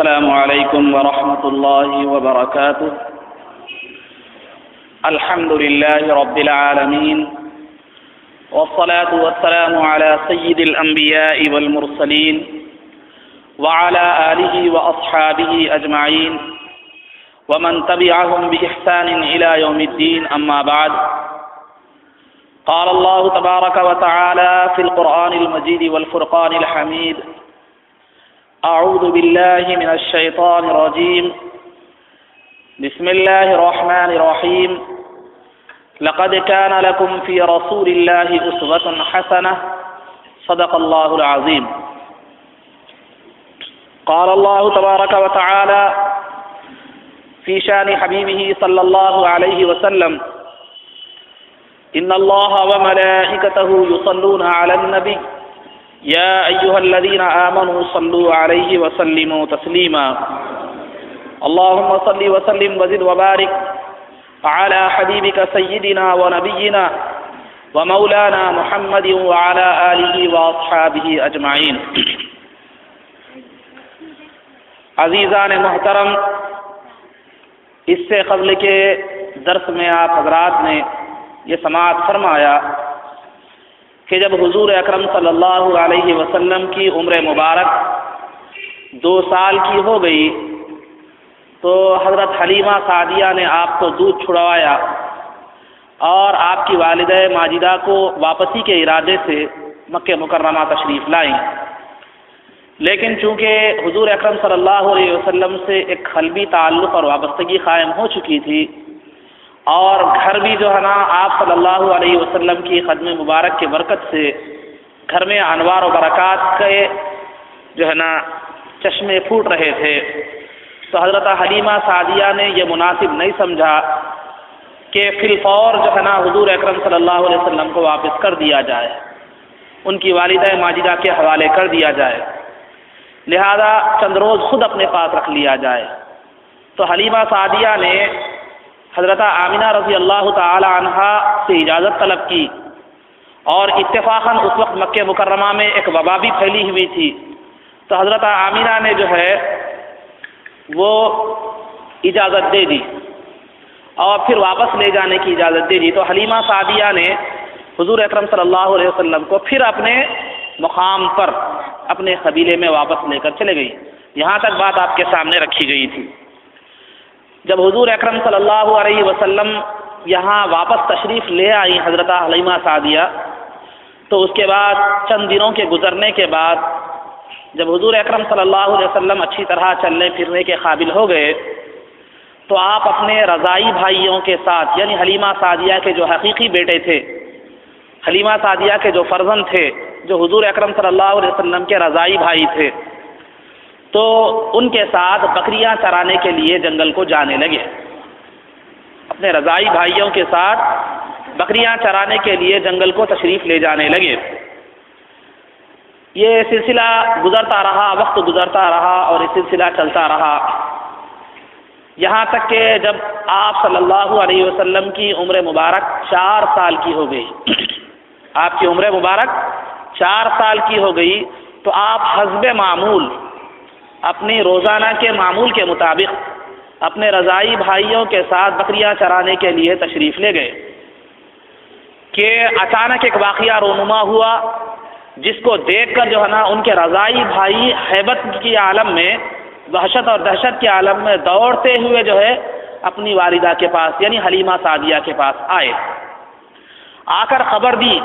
السلام علیکم ورحمۃ اللہ وبرکاتہ. الحمد للہ رب العالمین والصلاة والسلام على سید الانبیاء والمرسلین وعلى آلہ واصحابہ اجمعین ومن تبعهم بإحسان إلى يوم الدين. أما بعد، قال الله تبارك وتعالى في القرآن المجيد والفرقان الحميد: أعوذ بالله من الشيطان الرجيم. بسم الله الرحمن الرحيم. لقد كان لكم في رسول الله أسوة حسنة. صدق الله العظيم. قال الله تبارك وتعالى في شان حبيبه صلى الله عليه وسلم: إن الله وملائكته يصلون على النبي يا أيها الذين آمنوا صلوا عليه وسلموا تسليما. اللهم صل وسلم وزد وبارك على حبيبك سيدنا ونبينا ومولانا محمد وعلى آله وأصحابه أجمعين. عزیزان محترم، اس سے قبل کے درس میں آپ حضرات نے یہ سماعت فرمایا کہ جب حضور اکرم صلی اللہ علیہ وسلم کی عمر مبارک 2 سال کی ہو گئی تو حضرت حلیمہ سعدیہ نے آپ کو دودھ چھڑوایا اور آپ کی والدہ ماجدہ کو واپسی کے ارادے سے مکہ مکرمہ تشریف لائیں. لیکن چونکہ حضور اکرم صلی اللہ علیہ وسلم سے ایک قلبی تعلق اور وابستگی قائم ہو چکی تھی اور گھر بھی جو ہے نا آپ صلی اللہ علیہ وسلم کی قدم مبارک کے برکت سے گھر میں انوار و برکات کے جو ہے نا چشمے پھوٹ رہے تھے، تو حضرت حلیمہ سعدیہ نے یہ مناسب نہیں سمجھا کہ فی الفور جو ہے نا حضور اکرم صلی اللہ علیہ وسلم کو واپس کر دیا جائے، ان کی والدہ ماجدہ کے حوالے کر دیا جائے، لہذا چند روز خود اپنے پاس رکھ لیا جائے. تو حلیمہ سعدیہ نے حضرت آمنہ رضی اللہ تعالی عنہا سے اجازت طلب کی اور اتفاقاً اس وقت مکہ مکرمہ میں ایک وبا بھی پھیلی ہوئی تھی، تو حضرت آمنہ نے جو ہے وہ اجازت دے دی اور پھر واپس لے جانے کی اجازت دے دی. تو حلیمہ سعدیہ نے حضور اکرم صلی اللہ علیہ وسلم کو پھر اپنے مقام پر اپنے قبیلے میں واپس لے کر چلے گئی. یہاں تک بات آپ کے سامنے رکھی گئی تھی. جب حضور اکرم صلی اللہ علیہ وسلم یہاں واپس تشریف لے آئی حضرت حلیمہ سعدیہ، تو اس کے بعد چند دنوں کے گزرنے کے بعد جب حضور اکرم صلی اللہ علیہ وسلم اچھی طرح چلنے پھرنے کے قابل ہو گئے تو آپ اپنے رضائی بھائیوں کے ساتھ، یعنی حلیمہ سعدیہ کے جو حقیقی بیٹے تھے، حلیمہ سعدیہ کے جو فرزند تھے، جو حضور اکرم صلی اللہ علیہ وسلم کے رضائی بھائی تھے، تو ان کے ساتھ بکریاں چرانے کے لیے جنگل کو جانے لگے. اپنے رضائی بھائیوں کے ساتھ بکریاں چرانے کے لیے جنگل کو تشریف لے جانے لگے. یہ سلسلہ گزرتا رہا، وقت گزرتا رہا اور یہ سلسلہ چلتا رہا، یہاں تک کہ جب آپ صلی اللہ علیہ وسلم کی عمر مبارک 4 سال کی ہو گئی، آپ کی عمر مبارک 4 سال کی ہو گئی، تو آپ حسب معمول اپنی روزانہ کے معمول کے مطابق اپنے رضائی بھائیوں کے ساتھ بکریاں چرانے کے لیے تشریف لے گئے کہ اچانک ایک واقعہ رونما ہوا جس کو دیکھ کر جو ہے نا ان کے رضائی بھائی ہیبت کی عالم میں، وحشت اور دہشت کے عالم میں دوڑتے ہوئے جو ہے اپنی والدہ کے پاس یعنی حلیمہ سعدیہ کے پاس آئے. آ کر خبر دی،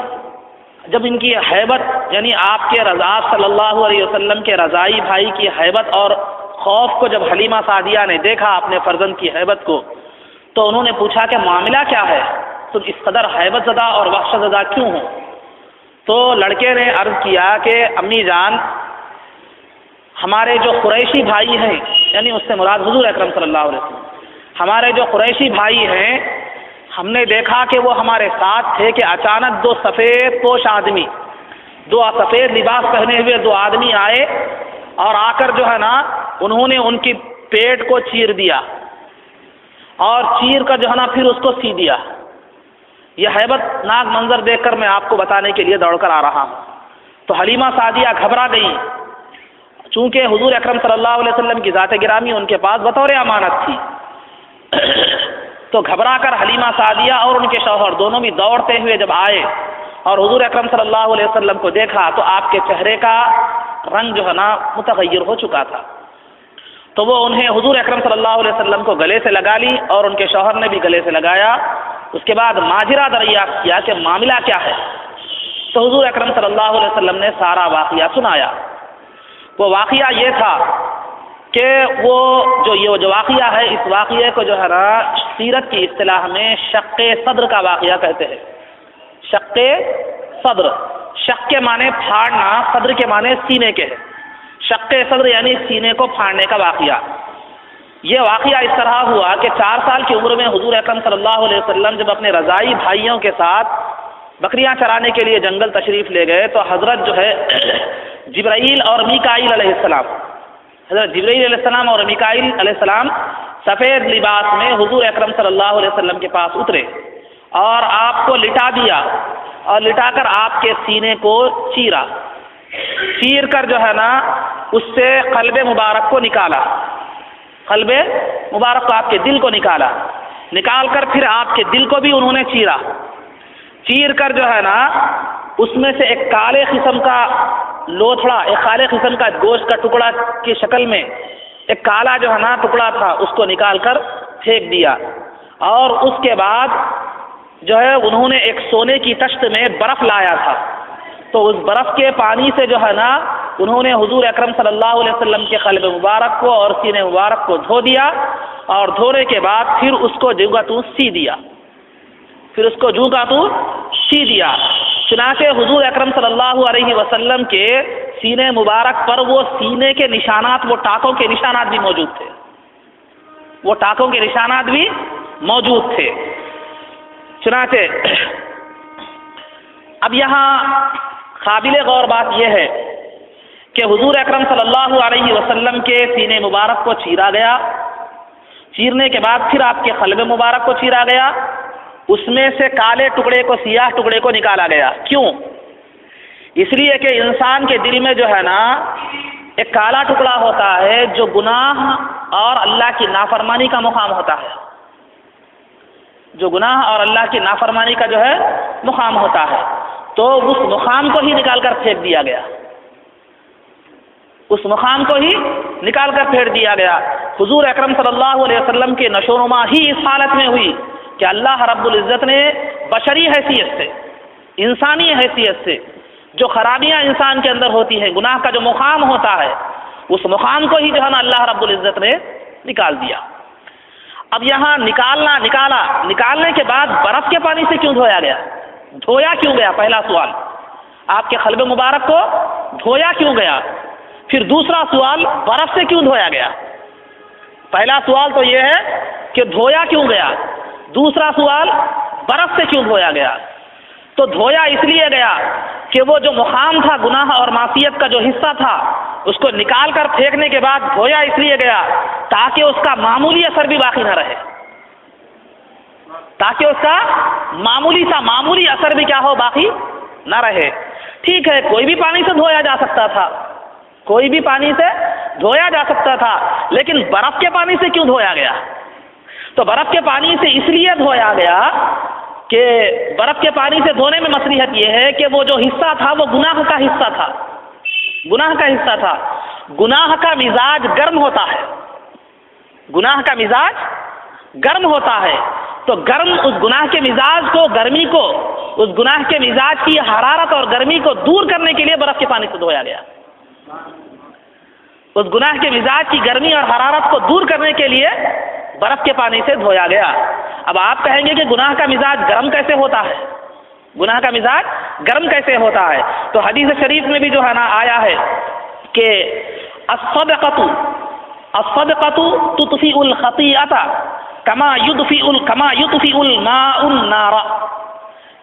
جب ان کی ہیبت یعنی آپ صلی اللہ علیہ وسلم کے رضائی بھائی کی ہیبت اور خوف کو جب حلیمہ سعدیہ نے دیکھا اپنے فرزند کی ہیبت کو، تو انہوں نے پوچھا کہ معاملہ کیا ہے، تم اس قدر ہیبت زدہ اور وحشت زدہ کیوں ہو؟ تو لڑکے نے عرض کیا کہ امی جان، ہمارے جو قریشی بھائی ہیں، یعنی اس سے مراد حضور اکرم صلی اللہ علیہ وسلم، ہمارے جو قریشی بھائی ہیں، ہم نے دیکھا کہ وہ ہمارے ساتھ تھے کہ اچانک 2 سفید پوش آدمی، 2 سفید لباس پہنے ہوئے 2 آدمی آئے اور آ کر جو ہے نا انہوں نے ان کی پیٹ کو چیر دیا اور چیر کر جو ہے نا پھر اس کو سی دیا. یہ ہیبت ناک منظر دیکھ کر میں آپ کو بتانے کے لیے دوڑ کر آ رہا ہوں. تو حلیمہ سعدیہ گھبرا گئی چونکہ حضور اکرم صلی اللہ علیہ وسلم کی ذات گرامی ان کے پاس بطور امانت تھی، تو گھبرا کر حلیمہ سعدیہ اور ان کے شوہر دونوں بھی دوڑتے ہوئے جب آئے اور حضور اکرم صلی اللہ علیہ وسلم کو دیکھا تو آپ کے چہرے کا رنگ جو ہے نا متغیر ہو چکا تھا، تو وہ انہیں حضور اکرم صلی اللہ علیہ وسلم کو گلے سے لگا لی اور ان کے شوہر نے بھی گلے سے لگایا۔ اس کے بعد ماجرہ دریافت کیا کہ معاملہ کیا ہے، تو حضور اکرم صلی اللہ علیہ وسلم نے سارا واقعہ سنایا۔ وہ واقعہ یہ تھا کہ یہ جو واقعہ ہے، اس واقعے کو جو ہے نا سیرت کی اصطلاح میں شق صدر کا واقعہ کہتے ہیں۔ شق صدر، شق کے معنی پھاڑنا، صدر کے معنی سینے کے ہے۔ شق صدر یعنی سینے کو پھاڑنے کا واقعہ۔ یہ واقعہ اس طرح ہوا کہ 4 سال کی عمر میں حضور اکرم صلی اللہ علیہ وسلم جب اپنے رضائی بھائیوں کے ساتھ بکریاں چرانے کے لیے جنگل تشریف لے گئے تو حضرت جو ہے جبرائیل اور میکائیل علیہ السلام، حضرت جبرائیل علیہ السلام اور میکائیل علیہ السلام سفید لباس میں حضور اکرم صلی اللہ علیہ وسلم کے پاس اترے اور آپ کو لٹا دیا اور لٹا کر آپ کے سینے کو چیرا، چیر کر جو ہے نا اس سے قلب مبارک کو نکالا، قلب مبارک کو، آپ کے دل کو نکالا، نکال کر پھر آپ کے دل کو بھی انہوں نے چیرا، چیر کر جو ہے نا اس میں سے ایک کالے قسم کا لوتھڑا، ایک کالے قسم کا گوشت کا ٹکڑا کی شکل میں ایک کالا جو ہے نا ٹکڑا تھا، اس کو نکال کر پھینک دیا، اور اس کے بعد جو ہے انہوں نے ایک سونے کی تشت میں برف لایا تھا، تو اس برف کے پانی سے جو ہے نا انہوں نے حضور اکرم صلی اللہ علیہ وسلم کے قلب مبارک کو اور سینے مبارک کو دھو دیا، اور دھونے کے بعد پھر اس کو جو تو سی دیا، پھر اس کو جو کا تو سی دیا۔ چنانچہ حضور اکرم صلی اللہ علیہ وسلم کے سینے مبارک پر وہ سینے کے نشانات، وہ ٹاکوں کے نشانات بھی موجود تھے، وہ ٹاکوں کے نشانات بھی موجود تھے۔ چنانچہ اب یہاں قابل غور بات یہ ہے کہ حضور اکرم صلی اللہ علیہ وسلم کے سینے مبارک کو چیرا گیا، چیرنے کے بعد پھر آپ کے قلب مبارک کو چیرا گیا، اس میں سے کالے ٹکڑے کو، سیاہ ٹکڑے کو نکالا گیا۔ کیوں؟ اس لیے کہ انسان کے دل میں جو ہے نا ایک کالا ٹکڑا ہوتا ہے جو گناہ اور اللہ کی نافرمانی کا مقام ہوتا ہے، جو گناہ اور اللہ کی نافرمانی کا جو ہے مقام ہوتا ہے، تو اس مقام کو ہی نکال کر پھینک دیا گیا، اس مقام کو ہی نکال کر پھینک دیا گیا۔ حضور اکرم صلی اللہ علیہ وسلم کی نشو و نما ہی اس حالت میں ہوئی کہ اللہ رب العزت نے بشری حیثیت سے، انسانی حیثیت سے جو خرابیاں انسان کے اندر ہوتی ہیں، گناہ کا جو مقام ہوتا ہے، اس مقام کو ہی جو ہے نا اللہ رب العزت نے نکال دیا۔ اب یہاں نکالنے کے بعد برف کے پانی سے کیوں دھویا گیا؟ دھویا کیوں گیا؟ پہلا سوال، آپ کے قلب مبارک کو دھویا کیوں گیا؟ پھر دوسرا سوال، برف سے کیوں دھویا گیا؟ پہلا سوال تو یہ ہے کہ دھویا کیوں گیا، دوسرا سوال برف سے کیوں دھویا گیا؟ تو دھویا اس لیے گیا کہ وہ جو مقام تھا گناہ اور معصیت کا جو حصہ تھا، اس کو نکال کر پھینکنے کے بعد دھویا اس لیے گیا تاکہ اس کا معمولی اثر بھی باقی نہ رہے، تاکہ اس کا معمولی اثر بھی کیا ہو، باقی نہ رہے۔ ٹھیک ہے، کوئی بھی پانی سے دھویا جا سکتا تھا، کوئی بھی پانی سے دھویا جا سکتا تھا، لیکن برف کے پانی سے کیوں دھویا گیا؟ تو برف کے پانی سے اس لیے دھویا گیا کہ برف کے پانی سے دھونے میں مصلحت یہ ہے کہ وہ جو حصہ تھا وہ گناہ کا حصہ تھا، گناہ کا حصہ تھا۔ گناہ کا مزاج گرم ہوتا ہے، گناہ کا مزاج گرم ہوتا ہے، تو گرم اس گناہ کے مزاج کو، گرمی کو، اس گناہ کے مزاج کی حرارت اور گرمی کو دور کرنے کے لیے برف کے پانی سے دھویا گیا، اس گناہ کے مزاج کی گرمی اور حرارت کو دور کرنے کے لیے برف کے پانی سے دھویا گیا۔ اب آپ کہیں گے کہ گناہ کا مزاج گرم کیسے ہوتا ہے، گناہ کا مزاج گرم کیسے ہوتا ہے؟ تو حدیث شریف میں بھی جو ہے نا آیا ہے کہ الصدقۃ تطفئ الخطیئۃ کما یطفئ الماء النار،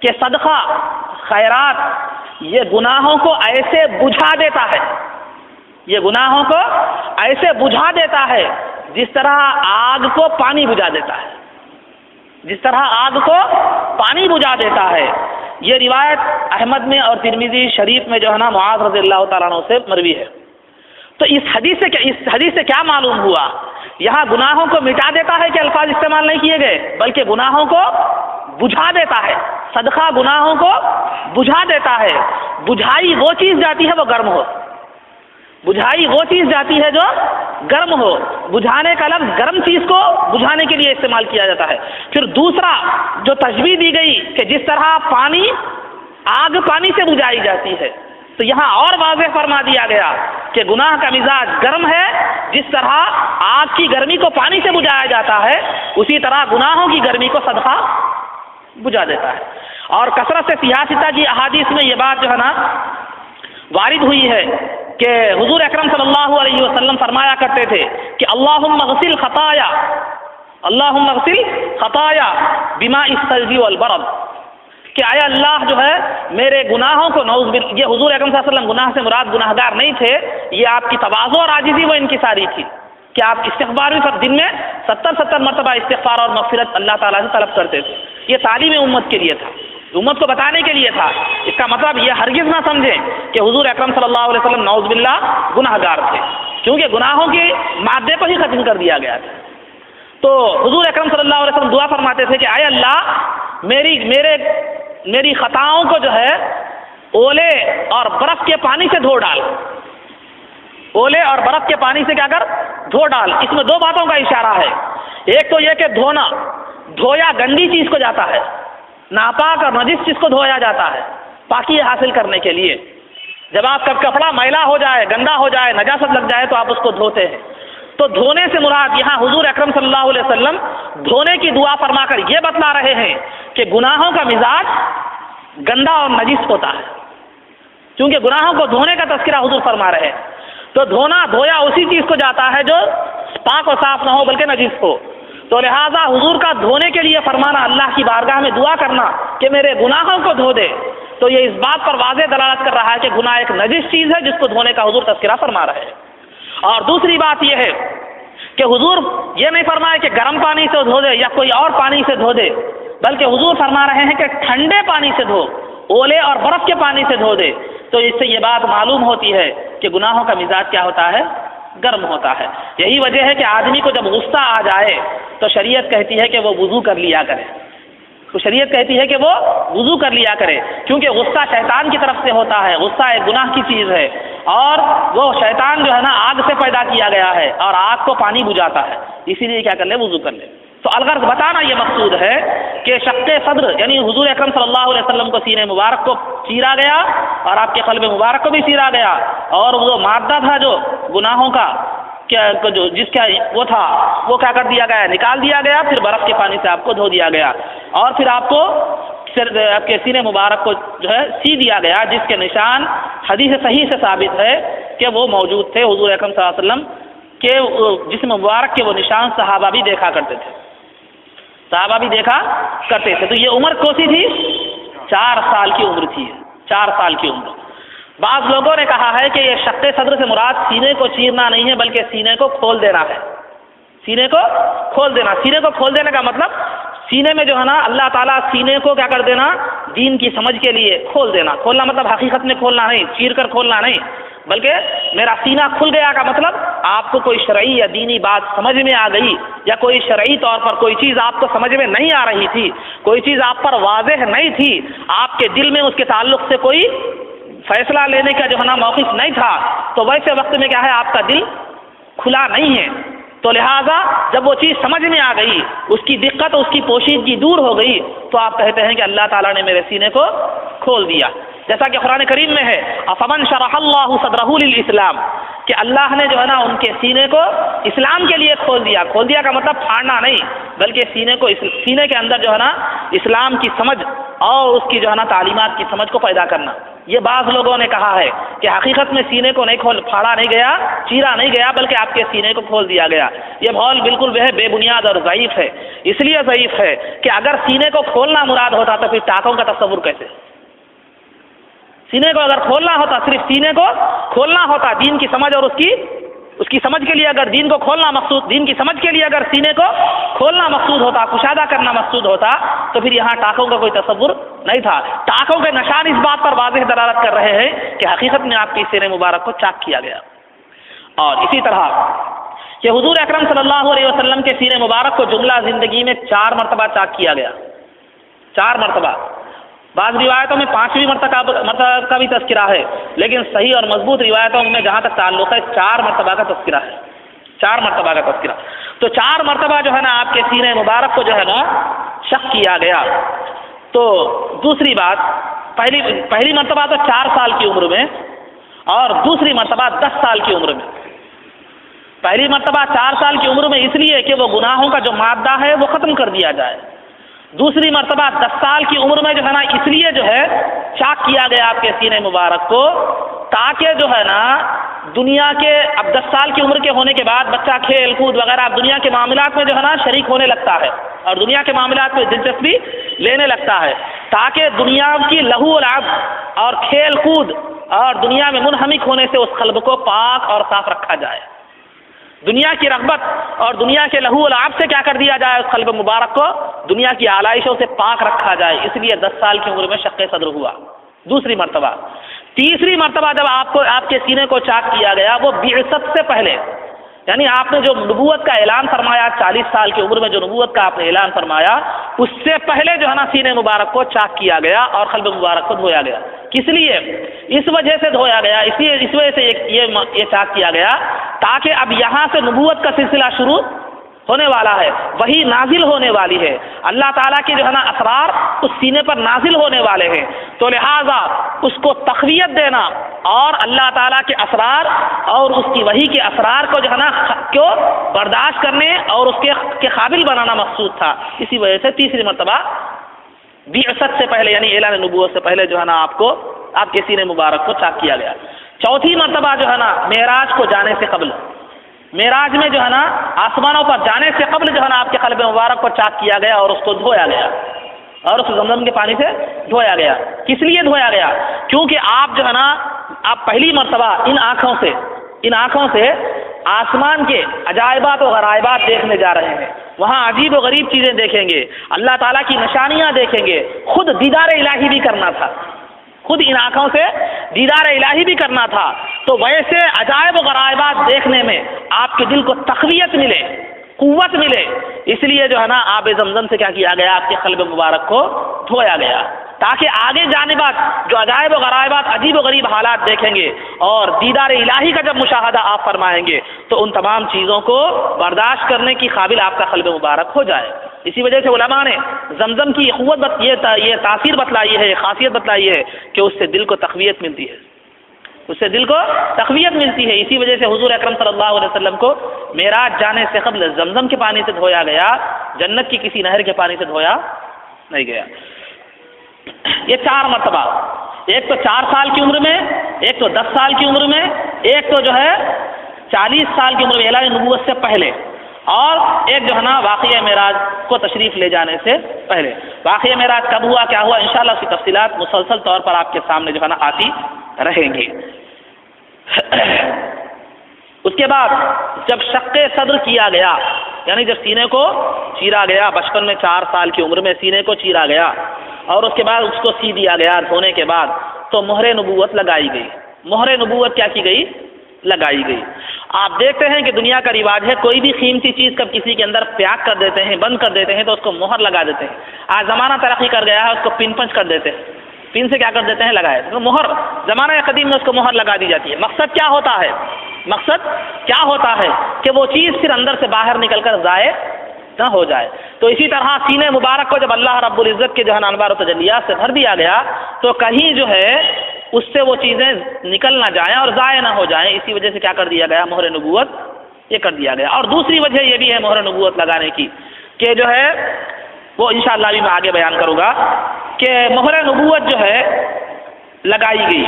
کہ صدقہ، خیرات یہ گناہوں کو ایسے بجھا دیتا ہے، یہ گناہوں کو ایسے بجھا دیتا ہے جس طرح آگ کو پانی بجھا دیتا ہے، جس طرح آگ کو پانی بجھا دیتا ہے۔ یہ روایت احمد میں اور ترمذی شریف میں جو ہے نا معاذ رضی اللہ تعالیٰ عنہ سے مروی ہے۔ تو اس حدیث سے کیا معلوم ہوا؟ یہاں گناہوں کو مٹا دیتا ہے کہ الفاظ استعمال نہیں کیے گئے، بلکہ گناہوں کو بجھا دیتا ہے۔ صدقہ گناہوں کو بجھا دیتا ہے۔ بجھائی وہ چیز جاتی ہے وہ گرم ہو، بجھائی وہ چیز جاتی ہے جو گرم ہو۔ بجھانے کا لفظ گرم چیز کو بجھانے کے لیے استعمال کیا جاتا ہے۔ پھر دوسرا جو تشبیہ دی گئی کہ جس طرح آگ پانی سے بجھائی جاتی ہے، تو یہاں اور واضح فرما دیا گیا کہ گناہ کا مزاج گرم ہے، جس طرح آگ کی گرمی کو پانی سے بجھایا جاتا ہے، اسی طرح گناہوں کی گرمی کو صدقہ بجھا دیتا ہے۔ اور کثرت سے سیاستہ کی احادیث میں یہ بات جو ہے نا وارد ہوئی ہے کہ حضور اکرم صلی اللہ علیہ وسلم فرمایا کرتے تھے کہ اللہم اغسل خطایا بماء الثلج والبرد، کہ آیا اللہ جو ہے میرے گناہوں کو یہ حضور اکرم صلی اللہ علیہ وسلم گناہ سے مراد گناہ گار نہیں تھے، یہ آپ کی تواضع اور عاجزی وہ انکساری تھی کہ آپ استغفار بھی دن میں 70 مرتبہ استغفار اور مغفرت اللہ تعالیٰ سے طلب کرتے تھے۔ یہ تعلیم امت کے لیے تھا، امت کو بتانے کے لیے تھا۔ اس کا مطلب یہ ہرگز نہ سمجھیں کہ حضور اکرم صلی اللہ علیہ وسلم نعوذ باللہ گناہ گار تھے، کیونکہ گناہوں کے مادے کو ہی ختم کر دیا گیا تھا۔ تو حضور اکرم صلی اللہ علیہ وسلم دعا فرماتے تھے کہ اے اللہ میری خطاؤں کو جو ہے اولے اور برف کے پانی سے دھو ڈال، اولے اور برف کے پانی سے کیا کر دھو ڈال۔ اس میں دو باتوں کا اشارہ ہے، ایک تو یہ کہ دھویا گندی چیز کو جاتا ہے، ناپاک اور نجس چیز کو دھویا جاتا ہے پاکی حاصل کرنے کے لیے۔ جب آپ کا کپڑا میلا ہو جائے، گندا ہو جائے، نجاست لگ جائے تو آپ اس کو دھوتے ہیں۔ تو دھونے سے مراد یہاں حضور اکرم صلی اللہ علیہ وسلم دھونے کی دعا فرما کر یہ بتلا رہے ہیں کہ گناہوں کا مزاج گندا اور نجس ہوتا ہے، کیونکہ گناہوں کو دھونے کا تذکرہ حضور فرما رہے ہیں۔ تو دھویا اسی چیز کو جاتا ہے جو پاک و صاف نہ ہو بلکہ نجس ہو۔ تو لہٰذا حضور کا دھونے کے لیے فرمانا، اللہ کی بارگاہ میں دعا کرنا کہ میرے گناہوں کو دھو دے، تو یہ اس بات پر واضح دلالت کر رہا ہے کہ گناہ ایک نجس چیز ہے جس کو دھونے کا حضور تذکرہ فرما رہے ہیں۔ اور دوسری بات یہ ہے کہ حضور یہ نہیں فرمائے کہ گرم پانی سے دھو دے یا کوئی اور پانی سے دھو دے، بلکہ حضور فرما رہے ہیں کہ ٹھنڈے پانی سے دھو، اولے اور برف کے پانی سے دھو دے۔ تو اس سے یہ بات معلوم ہوتی ہے کہ گناہوں کا مزاج کیا ہوتا ہے؟ گرم ہوتا ہے۔ یہی وجہ ہے کہ آدمی کو جب غصہ آ جائے تو شریعت کہتی ہے کہ وہ وضو کر لیا کرے، تو شریعت کہتی ہے کہ وہ وضو کر لیا کرے، کیونکہ غصہ شیطان کی طرف سے ہوتا ہے، غصہ ایک گناہ کی چیز ہے، اور وہ شیطان جو ہے نا آگ سے پیدا کیا گیا ہے اور آگ کو پانی بجھاتا ہے، اسی لیے کیا کر لے؟ وضو کر لے۔ تو الغرض بتانا یہ مقصود ہے کہ شق صدر یعنی حضور اکرم صلی اللہ علیہ وسلم کو سینے مبارک کو چیرا گیا اور آپ کے قلب مبارک کو بھی چیرا گیا، اور وہ مادہ تھا جو گناہوں کا جس کا وہ تھا وہ کیا کر دیا گیا؟ نکال دیا گیا، پھر برف کے پانی سے آپ کو دھو دیا گیا، اور پھر آپ کو آپ کے سینے مبارک کو جو ہے سی دیا گیا، جس کے نشان حدیث صحیح سے ثابت ہے کہ وہ موجود تھے۔ حضور اکرم صلی اللہ علیہ وسلم کے جسم مبارک کے وہ نشان صحابہ بھی دیکھا کرتے تھے، صحابہ بھی دیکھا کرتے تھے۔ تو یہ عمر کوسی تھی؟ 4 سال کی عمر تھی، 4 سال کی عمر۔ بعض لوگوں نے کہا ہے کہ یہ شق صدر سے مراد سینے کو چیرنا نہیں ہے بلکہ سینے کو کھول دینا ہے، سینے کو کھول دینا۔ سینے کو کھول دینے کا مطلب سینے میں جو ہے نا اللہ تعالیٰ سینے کو کیا کر دینا؟ دین کی سمجھ کے لیے کھول دینا۔ کھولنا مطلب حقیقت میں کھولنا نہیں، چیر کر کھولنا نہیں، بلکہ میرا سینہ کھل گیا کا مطلب آپ کو کوئی شرعی یا دینی بات سمجھ میں آ گئی، یا کوئی شرعی طور پر کوئی چیز آپ کو سمجھ میں نہیں آ رہی تھی، کوئی چیز آپ پر واضح نہیں تھی، آپ کے دل میں اس کے تعلق سے کوئی فیصلہ لینے کا جو ہے نا موقف نہیں تھا، تو ویسے وقت میں کیا ہے؟ آپ کا دل کھلا نہیں ہے۔ تو لہٰذا جب وہ چیز سمجھ میں آ گئی، اس کی دقت اس کی پوشیدگی دور ہو گئی، تو آپ کہتے ہیں کہ اللہ تعالیٰ نے میرے سینے کو کھول دیا۔ جیسا کہ قرآن کریم میں ہے افمن شرح اللہ صدرہ للاسلام، کہ اللہ نے جو ہے نا ان کے سینے کو اسلام کے لیے کھول دیا۔ کھول دیا کا مطلب پھاڑنا نہیں، بلکہ سینے کے اندر جو ہے نا اسلام کی سمجھ اور اس کی جو ہے نا تعلیمات کی سمجھ کو پیدا کرنا۔ یہ بعض لوگوں نے کہا ہے کہ حقیقت میں سینے کو نہیں پھاڑا نہیں گیا، چیرا نہیں گیا، بلکہ آپ کے سینے کو کھول دیا گیا۔ یہ بھول بالکل بے بنیاد اور ضعیف ہے۔ اس لیے ضعیف ہے کہ اگر سینے کو کھولنا مراد ہوتا تو پھر ٹانکوں کا تصور کیسے؟ سینے کو اگر کھولنا ہوتا، صرف سینے کو کھولنا ہوتا دین کی سمجھ اور اس کی سمجھ کے لیے، اگر دین کو کھولنا مقصود، دین کی سمجھ کے لیے اگر سینے کو کھولنا مقصود ہوتا، کشادہ کرنا مقصود ہوتا، تو پھر یہاں ٹانکوں کا کوئی تصور نہیں تھا۔ ٹانکوں کے نشان اس بات پر واضح دلالت کر رہے ہیں کہ حقیقت میں آپ کی سینے مبارک کو چاک کیا گیا۔ اور اسی طرح کہ حضور اکرم صلی اللہ علیہ وسلم کے سینے مبارک کو جملہ زندگی میں 4 مرتبہ چاک کیا گیا، 4 مرتبہ، بعض روایتوں میں 5ویں مرتبہ کا بھی تذکرہ ہے، لیکن صحیح اور مضبوط روایتوں میں جہاں تک تعلق ہے 4 مرتبہ کا تذکرہ ہے، 4 مرتبہ کا تذکرہ۔ تو 4 مرتبہ جو ہے نا آپ کے سینے مبارک کو جو ہے نا شق کیا گیا۔ تو دوسری بات، پہلی مرتبہ تو 4 سال کی عمر میں، اور دوسری مرتبہ 10 سال کی عمر میں۔ پہلی مرتبہ 4 سال کی عمر میں اس لیے کہ وہ گناہوں کا جو مادہ ہے وہ ختم کر دیا جائے، دوسری مرتبہ 10 سال کی عمر میں جو ہے نا اس لیے جو ہے چاک کیا گیا آپ کے سینے مبارک کو، تاکہ جو ہے نا دنیا کے، اب 10 سال کی عمر کے ہونے کے بعد بچہ کھیل کود وغیرہ دنیا کے معاملات میں جو ہے نا شریک ہونے لگتا ہے اور دنیا کے معاملات میں دلچسپی لینے لگتا ہے، تاکہ دنیا کی لہو و لعب اور کھیل کود اور دنیا میں منہمک ہونے سے اس قلب کو پاک اور صاف رکھا جائے، دنیا کی رغبت اور دنیا کے لہو و لعب سے کیا کر دیا جائے، اس قلب مبارک کو دنیا کی آلائشوں سے پاک رکھا جائے، اس لیے 10 سال کی عمر میں شق صدر ہوا دوسری مرتبہ۔ تیسری مرتبہ جب آپ کے سینے کو چاک کیا گیا وہ بعثت سے پہلے، یعنی آپ نے جو نبوت کا اعلان فرمایا، 40 سال کی عمر میں جو نبوت کا آپ نے اعلان فرمایا، اس سے پہلے جو ہے نا سینے مبارک کو چاک کیا گیا اور قلب مبارک کو دھویا گیا۔ کس لیے؟ اس وجہ سے دھویا گیا، اس وجہ سے یہ چاک کیا گیا تاکہ اب یہاں سے نبوت کا سلسلہ شروع ہونے والا ہے، وہی نازل ہونے والی ہے، اللہ تعالیٰ کے جو ہے نا اسرار اس سینے پر نازل ہونے والے ہیں، تو لہٰذا اس کو تقویت دینا اور اللہ تعالیٰ کے اسرار اور اس کی وحی کے اسرار کو جو ہے نا کو برداشت کرنے اور اس کے قابل بنانا مقصود تھا۔ اسی وجہ سے تیسری مرتبہ بعثت سے پہلے یعنی اعلان نبوت سے پہلے جو ہے نا آپ کے سینے مبارک کو چاک کیا گیا۔ چوتھی مرتبہ جو ہے نا معراج کو جانے سے قبل، معراج میں جو ہے نا آسمانوں پر جانے سے قبل جو ہے نا آپ کے قلب مبارک کو چاک کیا گیا اور اس کو دھویا گیا اور اس زمزم کے پانی سے دھویا گیا۔ کس لیے دھویا گیا؟ کیونکہ آپ جو ہے نا آپ پہلی مرتبہ ان آنکھوں سے آسمان کے عجائبات و غرائبات دیکھنے جا رہے ہیں، وہاں عجیب و غریب چیزیں دیکھیں گے، اللہ تعالیٰ کی نشانیاں دیکھیں گے، خود دیدار الہی بھی کرنا تھا، خود ان آنکھوں سے دیدار الہی بھی کرنا تھا، تو ویسے عجائب و غرائبات دیکھنے میں آپ کے دل کو تقویت ملے، قوت ملے، اس لیے جو ہے نا آب زمزم سے کیا کیا گیا، آپ کے قلب مبارک کو دھویا گیا، تاکہ آگے جانے بعد جو عجائب و غرائبات عجیب و غریب حالات دیکھیں گے اور دیدار الہی کا جب مشاہدہ آپ فرمائیں گے تو ان تمام چیزوں کو برداشت کرنے کی قابل آپ کا قلب مبارک ہو جائے۔ اسی وجہ سے علماء نے زمزم کی قوت یہ تاثیر بتلائی ہے، یہ خاصیت بتلائی ہے کہ اس سے دل کو تقویت ملتی ہے، اس سے دل کو تقویت ملتی ہے۔ اسی وجہ سے حضور اکرم صلی اللہ علیہ وسلم کو معراج جانے سے قبل زمزم کے پانی سے دھویا گیا، جنت کی کسی نہر کے پانی سے دھویا نہیں گیا۔ یہ 4 مرتبہ، ایک تو 4 سال کی عمر میں، ایک تو 10 سال کی عمر میں، ایک تو جو ہے 40 سال کی عمر میں اعلان نبوت سے پہلے، اور ایک جو ہے نا واقعہ معراج کو تشریف لے جانے سے پہلے۔ واقعہ معراج کب ہوا، کیا ہوا، انشاءاللہ اس کی تفصیلات مسلسل طور پر آپ کے سامنے جو ہے نا آتی رہیں گی۔ اس کے بعد جب شق صدر کیا گیا، یعنی جب سینے کو چیرا گیا، بچپن میں 4 سال کی عمر میں سینے کو چیرا گیا اور اس کے بعد اس کو سی دیا گیا دھونے کے بعد، تو مہر نبوت لگائی گئی۔ مہر نبوت کیا کی گئی؟ لگائی گئی۔ آپ دیکھتے ہیں کہ دنیا کا رواج ہے، کوئی بھی قیمتی چیز کب کسی کے اندر پیک کر دیتے ہیں، بند کر دیتے ہیں تو اس کو مہر لگا دیتے ہیں۔ آج زمانہ ترقی کر گیا ہے، اس کو پن پنچ کر دیتے ہیں، پن سے کیا کر دیتے ہیں، لگائے تو مہر، زمانہ قدیم میں اس کو مہر لگا دی جاتی ہے۔ مقصد کیا ہوتا ہے؟ مقصد کیا ہوتا ہے کہ وہ چیز پھر اندر سے باہر نکل کر ضائع نہ ہو جائے۔ تو اسی طرح سینے مبارک کو جب اللہ رب العزت کے جو ہے انوار و تجلیات سے بھر دیا گیا تو کہیں جو ہے اس سے وہ چیزیں نکل نہ جائیں اور ضائع نہ ہو جائیں، اسی وجہ سے کیا کر دیا گیا، مہر نبوت یہ کر دیا گیا۔ اور دوسری وجہ یہ بھی ہے مہر نبوت لگانے کی کہ جو ہے وہ انشاءاللہ بھی میں آگے بیان کروں گا کہ مہر نبوت جو ہے لگائی گئی،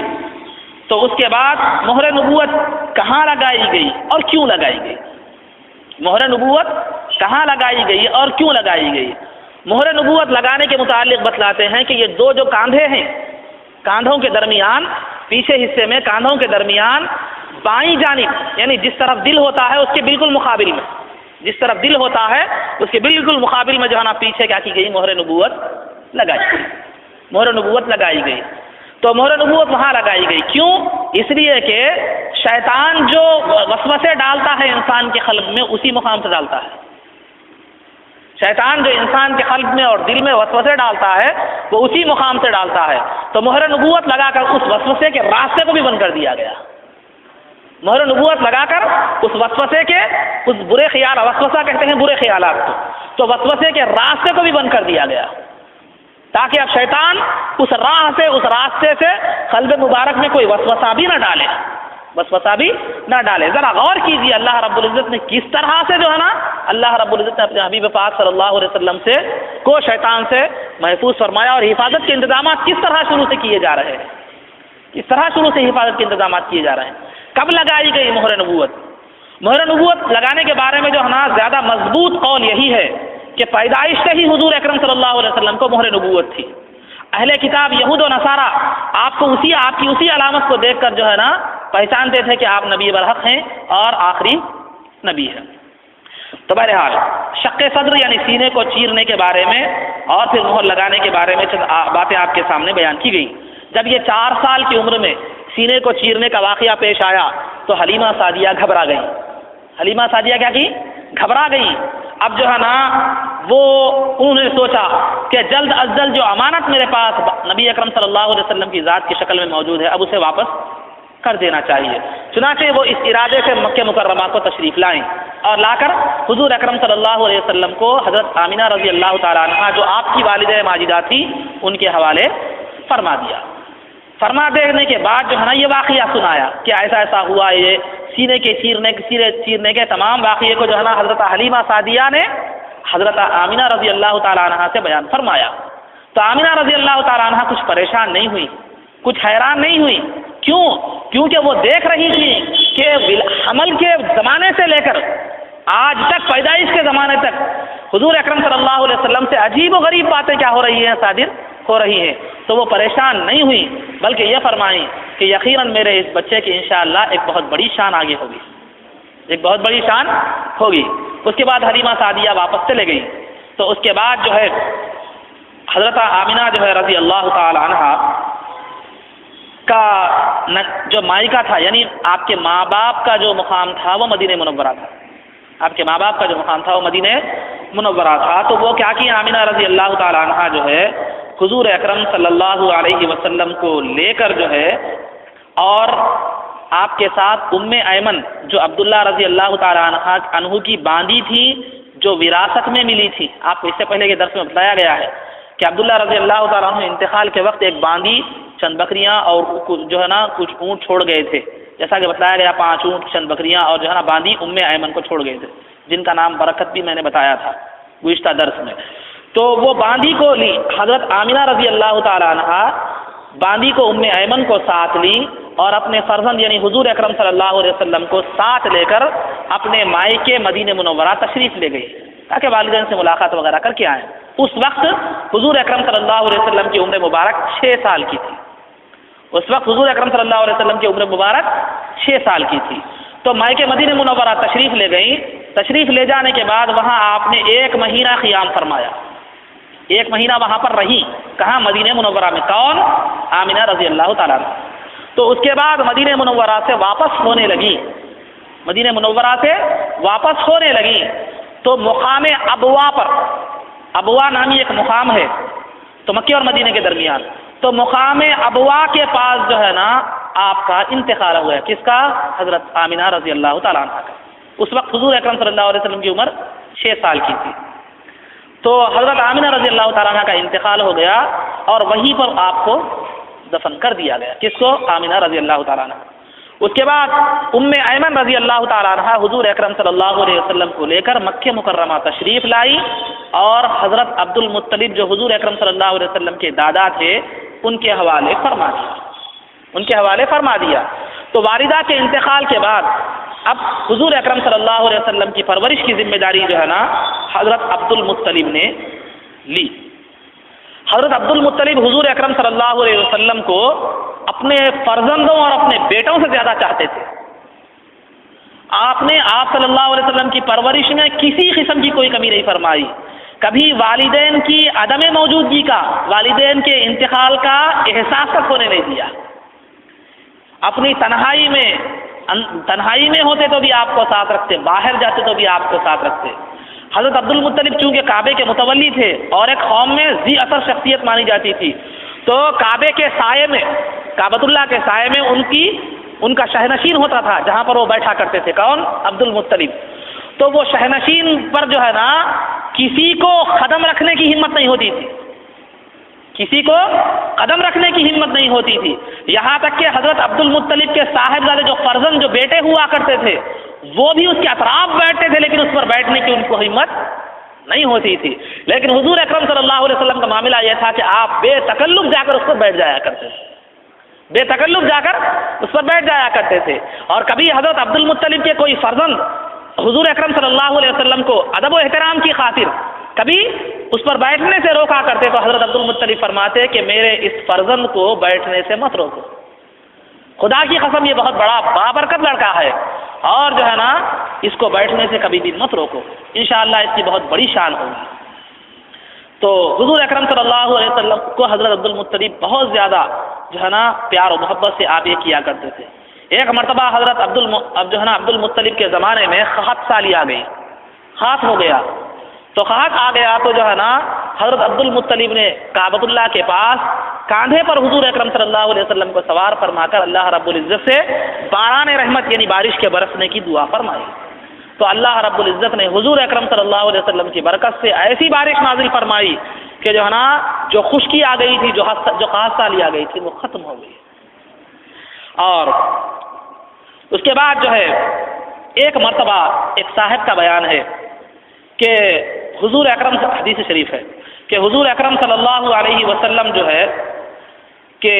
تو اس کے بعد مہر نبوت کہاں لگائی گئی اور کیوں لگائی گئی؟ مہر نبوت کہاں لگائی گئی اور کیوں لگائی گئی؟ مہر نبوت لگانے کے متعلق بتلاتے ہیں کہ یہ دو جو کاندھے ہیں، کاندھوں کے درمیان، پیچھے حصے میں کاندھوں کے درمیان بائیں جانب، یعنی جس طرف دل ہوتا ہے اس کے بالکل مقابل میں، جس طرف دل ہوتا ہے اس کے بالکل مقابل میں جو ہے نا پیچھے کیا کی گئی، مہر نبوت لگائی گئی، مہر نبوت لگائی گئی۔ تو مہر نبوت وہاں لگائی گئی، کیوں؟ اس لیے کہ شیطان جو وسوسے ڈالتا ہے انسان کے قلب میں اسی مقام سے ڈالتا ہے. شیطان جو انسان کے قلب میں اور دل میں وسوسے ڈالتا ہے وہ اسی مقام سے ڈالتا ہے. تو مہر نبوت لگا کر اس وسوسے کے راستے کو بھی بند کر دیا گیا. مہر نبوت لگا کر اس وسوسے کے اس برے خیال، وسوسہ کہتے ہیں برے خیالات کو، تو وسوسے کے راستے کو بھی بند کر دیا گیا تاکہ اب شیطان اس راہ سے، اس راستے سے قلب مبارک میں کوئی وسوسہ بھی نہ ڈالے، وسوسہ بھی نہ ڈالے. ذرا غور کیجیے اللہ رب العزت نے کس طرح سے جو ہے نا، اللہ رب العزت نے اپنے حبیب پاک صلی اللہ علیہ وسلم سے کو شیطان سے محفوظ فرمایا، اور حفاظت کے انتظامات کس طرح شروع سے کیے جا رہے ہیں، کس طرح شروع سے حفاظت کے انتظامات کیے جا رہے ہیں. کب لگائی گئی مہر نبوت؟ مہر نبوت لگانے کے بارے میں جو ہے نا زیادہ مضبوط قول یہی ہے کہ پیدائش سے ہی حضور اکرم صلی اللہ علیہ وسلم کو مہر نبوت تھی. اہل کتاب یہود و نصارہ آپ کی اسی علامت کو دیکھ کر جو ہے نا پہچانتے تھے کہ آپ نبی برحق ہیں اور آخری نبی ہیں. تو بہرحال شق صدر یعنی سینے کو چیرنے کے بارے میں اور پھر مہر لگانے کے بارے میں چند باتیں آپ کے سامنے بیان کی گئی. جب یہ 4 سال کی عمر میں سینے کو چیرنے کا واقعہ پیش آیا تو حلیمہ سعدیہ گھبرا گئی. حلیمہ سعدیہ کیا کی؟ گھبرا گئی. اب جو ہے نا وہ انہوں نے سوچا کہ جلد از جلد جو امانت میرے پاس نبی اکرم صلی اللہ علیہ وسلم کی ذات کی شکل میں موجود ہے اب اسے واپس کر دینا چاہیے. چنانچہ وہ اس ارادے سے مکہ مکرمہ کو تشریف لائیں اور لا کر حضور اکرم صلی اللہ علیہ وسلم کو حضرت آمینہ رضی اللہ تعالیٰ عنہا جو آپ کی والدہ ماجدہ تھی ان کے حوالے فرما دیا. فرما دینے کے بعد جو ہے نا یہ واقعہ سنایا کہ ایسا ایسا ہوا. یہ سینے چیرنے کے تمام واقعے کو جو ہے نا حضرت حلیمہ سعدیہ نے حضرت آمینہ رضی اللہ تعالیٰ عنہا سے بیان فرمایا. تو آمینہ رضی اللہ تعالیٰ عنہا کچھ پریشان نہیں ہوئی، کچھ حیران نہیں ہوئی. کیوں؟ کیونکہ وہ دیکھ رہی تھی کہ حمل کے زمانے سے لے کر آج تک، پیدائش کے زمانے تک حضور اکرم صلی اللہ علیہ وسلم سے عجیب و غریب باتیں کیا ہو رہی ہیں، صادر ہو رہی ہیں. تو وہ پریشان نہیں ہوئی بلکہ یہ فرمائیں کہ یقیناً میرے اس بچے کی انشاءاللہ ایک بہت بڑی شان آگے ہوگی، ایک بہت بڑی شان ہوگی. اس کے بعد حلیمہ سعدیہ واپس چلے گئی. تو اس کے بعد جو ہے حضرت آمینہ جو ہے رضی اللہ تعالی عنہا کا جو مائکہ تھا، یعنی آپ کے ماں باپ کا جو مقام تھا وہ مدینہ منورہ تھا. آپ کے ماں باپ کا جو مقام تھا وہ مدینہ منورہ تھا. تو وہ کیا کی آمینہ رضی اللہ تعالی عنہا جو ہے حضور اکرم صلی اللہ علیہ وسلم کو لے کر جو ہے اور آپ کے ساتھ ام ایمن جو عبداللہ رضی اللہ تعالی عنہ کی باندی تھی جو وراثت میں ملی تھی. آپ کو اس سے پہلے کے درس میں بتایا گیا ہے کہ عبداللہ رضی اللہ تعالیٰ عنہ انتقال کے وقت ایک باندی، چند بکریاں اور جو ہے نا کچھ اونٹ چھوڑ گئے تھے. جیسا کہ بتایا گیا 5 اونٹ، چند بکریاں اور جو ہے نا باندی ام ایمن کو چھوڑ گئے تھے، جن کا نام برکت بھی میں نے بتایا تھا گزشتہ درس میں. تو وہ باندی کو لی حضرت آمینہ رضی اللہ تعالی عنہا، باندی کو ام ایمن کو ساتھ لی اور اپنے فرزند یعنی حضور اکرم صلی اللہ علیہ وسلم کو ساتھ لے کر اپنے مائکے مدینہ منورہ تشریف لے گئی تاکہ والدین سے ملاقات وغیرہ کر کے آئیں. اس وقت حضور اکرم صلی اللہ علیہ وسلم کی عمر مبارک 6 سال کی تھی. اس وقت حضور اکرم صلی اللہ علیہ وسلم کی عمر مبارک 6 سال کی تھی. تو مائکے مدینہ منورہ تشریف لے گئی. تشریف لے جانے کے بعد وہاں آپ نے 1 مہینہ قیام فرمایا. 1 مہینہ وہاں پر رہی. کہاں؟ مدینہ منورہ میں. کون؟ آمینہ رضی اللہ تعالیٰ عنہ. تو اس کے بعد مدینہ منورہ سے واپس ہونے لگی. مدینہ منورہ سے واپس ہونے لگی تو مقام ابوا پر، ابوا نامی ایک مقام ہے تو مکہ اور مدینہ کے درمیان، تو مقام ابوا کے پاس جو ہے نا آپ کا انتقال ہوا ہے. کس کا؟ حضرت آمینہ رضی اللہ تعالیٰ عنہ کا. اس وقت حضور اکرم صلی اللہ علیہ وسلم کی عمر 6 سال کی تھی. تو حضرت آمینہ رضی اللہ تعالیٰ عنہ کا انتقال ہو گیا اور وہیں پر آپ کو دفن کر دیا گیا. کس کو؟ آمینہ رضی اللہ تعالیٰ عنہ. اس کے بعد ام ایمن رضی اللہ تعالیٰ عنہ حضور اکرم صلی اللہ علیہ وسلم کو لے کر مکہ مکرمہ تشریف لائی اور حضرت عبد المطلب جو حضور اکرم صلی اللہ علیہ وسلم کے دادا تھے ان کے حوالے فرما دیا. تو والدہ کے انتقال کے بعد اب حضور اکرم صلی اللہ علیہ وسلم کی پرورش کی ذمہ داری جو ہے نا حضرت عبد المطلب نے لی. حضرت عبد المطلب حضور اکرم صلی اللہ علیہ وسلم کو اپنے فرزندوں اور اپنے بیٹوں سے زیادہ چاہتے تھے. آپ نے صلی اللہ علیہ وسلم کی پرورش میں کسی قسم کی کوئی کمی نہیں فرمائی. کبھی والدین کی عدم موجودگی کا، والدین کے انتقال کا احساس تک ہونے نہیں دیا. اپنی تنہائی میں تنہائی میں ہوتے تو بھی آپ کو ساتھ رکھتے، باہر جاتے تو بھی آپ کو ساتھ رکھتے۔ حضرت عبد المطلب چونکہ کعبے کے متولی تھے اور ایک قوم میں ذی اثر شخصیت مانی جاتی تھی، تو کعبے کے سائے میں، کعبۃ اللہ کے سائے میں ان کا شہنشین ہوتا تھا، جہاں پر وہ بیٹھا کرتے تھے۔ کون؟ عبد المطلب۔ تو وہ شہنشین پر جو ہے نا کسی کو قدم رکھنے کی ہمت نہیں ہوتی تھی، کسی کو قدم رکھنے کی ہمت نہیں ہوتی تھی، یہاں تک کہ حضرت عبد المطلب کے صاحبزادے جو فرزند جو بیٹے ہوا کرتے تھے وہ بھی اس کے اطراف بیٹھتے تھے، لیکن اس پر بیٹھنے کی ان کو ہمت نہیں ہوتی تھی۔ لیکن حضور اکرم صلی اللہ علیہ وسلم کا معاملہ یہ تھا کہ آپ بے تکلف جا کر اس پر بیٹھ جایا کرتے تھے، بے تکلف جا کر اس پر بیٹھ جایا کرتے تھے۔ اور کبھی حضرت عبد المطلب کے کوئی فرزند حضور اکرم صلی اللہ علیہ وسلم کو ادب و احترام کی خاطر کبھی اس پر بیٹھنے سے روکا کرتے تو حضرت عبد المطلب فرماتے کہ میرے اس فرزند کو بیٹھنے سے مت روکو، خدا کی قسم یہ بہت بڑا بابرکت لڑکا ہے، اور جو ہے نا اس کو بیٹھنے سے کبھی بھی مت روکو، انشاءاللہ اس کی بہت بڑی شان ہوگی۔ تو حضور اکرم صلی اللہ علیہ وسلم کو حضرت عبد المطلب بہت زیادہ جو ہے نا پیار و محبت سے آپ یہ کیا کرتے تھے۔ ایک مرتبہ حضرت عبد المطلب کے زمانے میں قحط سالی آ گئی، قحط ہو گیا، تو قحط آ گیا تو جو ہے نا حضرت عبد المطلب نے کعبۃ اللہ کے پاس کاندھے پر حضور اکرم صلی اللہ علیہ وسلم کو سوار فرما کر اللہ رب العزت سے باران رحمت یعنی بارش کے برسنے کی دعا فرمائی، تو اللہ رب العزت نے حضور اکرم صلی اللہ علیہ وسلم کی برکت سے ایسی بارش نازل فرمائی کہ جو ہے نا جو خشکی آ گئی تھی، جو قحط سالی آ گئی تھی، وہ ختم ہو گئی۔ اور اس کے بعد جو ہے ایک مرتبہ ایک صاحب کا بیان ہے کہ حضور اکرم، حدیث شریف ہے کہ حضور اکرم صلی اللہ علیہ وسلم جو ہے کہ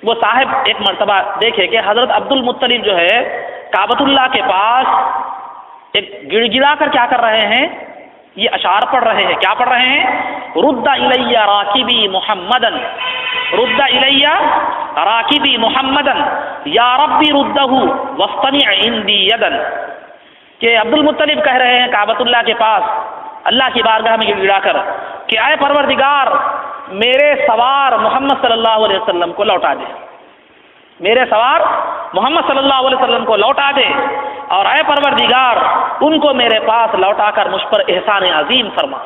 وہ صاحب ایک مرتبہ دیکھے کہ حضرت عبد المطلب جو ہے کعبۃ اللہ کے پاس ایک گڑ گڑا کر کیا کر رہے ہیں، یہ اشعار پڑھ رہے ہیں۔ کیا پڑھ رہے ہیں؟ رد الی راکبی محمدن، رد الی راکبی محمدن یا ربی ردہ واصطنع عندی یدن، کہ عبد المطلب کہہ رہے ہیں کعبۃ اللہ کے پاس اللہ کی بارگاہ میں گڑ گڑا کر کہ اے پروردگار میرے سوار محمد صلی اللہ علیہ وسلم کو لوٹا دے، میرے سوار محمد صلی اللہ علیہ وسلم کو لوٹا دے، اور اے پروردگار ان کو میرے پاس لوٹا کر مجھ پر احسان عظیم فرما،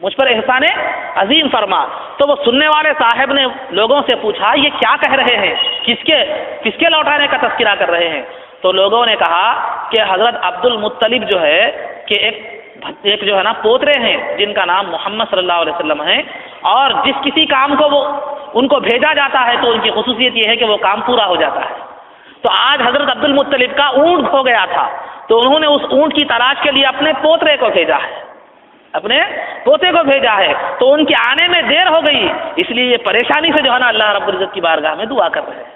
مجھ پر احسان عظیم فرما۔ تو وہ سننے والے صاحب نے لوگوں سے پوچھا یہ کیا کہہ رہے ہیں، کس کے لوٹانے کا تذکرہ کر رہے ہیں؟ تو لوگوں نے کہا کہ حضرت عبد المطلب جو ہے کہ ایک جو ہے نا پوترے ہیں جن کا نام محمد صلی اللہ علیہ وسلم ہے، اور جس کسی کام کو وہ ان کو بھیجا جاتا ہے تو ان کی خصوصیت یہ ہے کہ وہ کام پورا ہو جاتا ہے۔ تو آج حضرت عبد المطلب کا اونٹ کھو گیا تھا، تو انہوں نے اس اونٹ کی تلاش کے لیے اپنے پوترے کو بھیجا ہے، اپنے پوتے کو بھیجا ہے، تو ان کے آنے میں دیر ہو گئی، اس لیے یہ پریشانی سے جو ہے نا اللہ رب العزت کی بارگاہ میں دعا کر رہے ہیں۔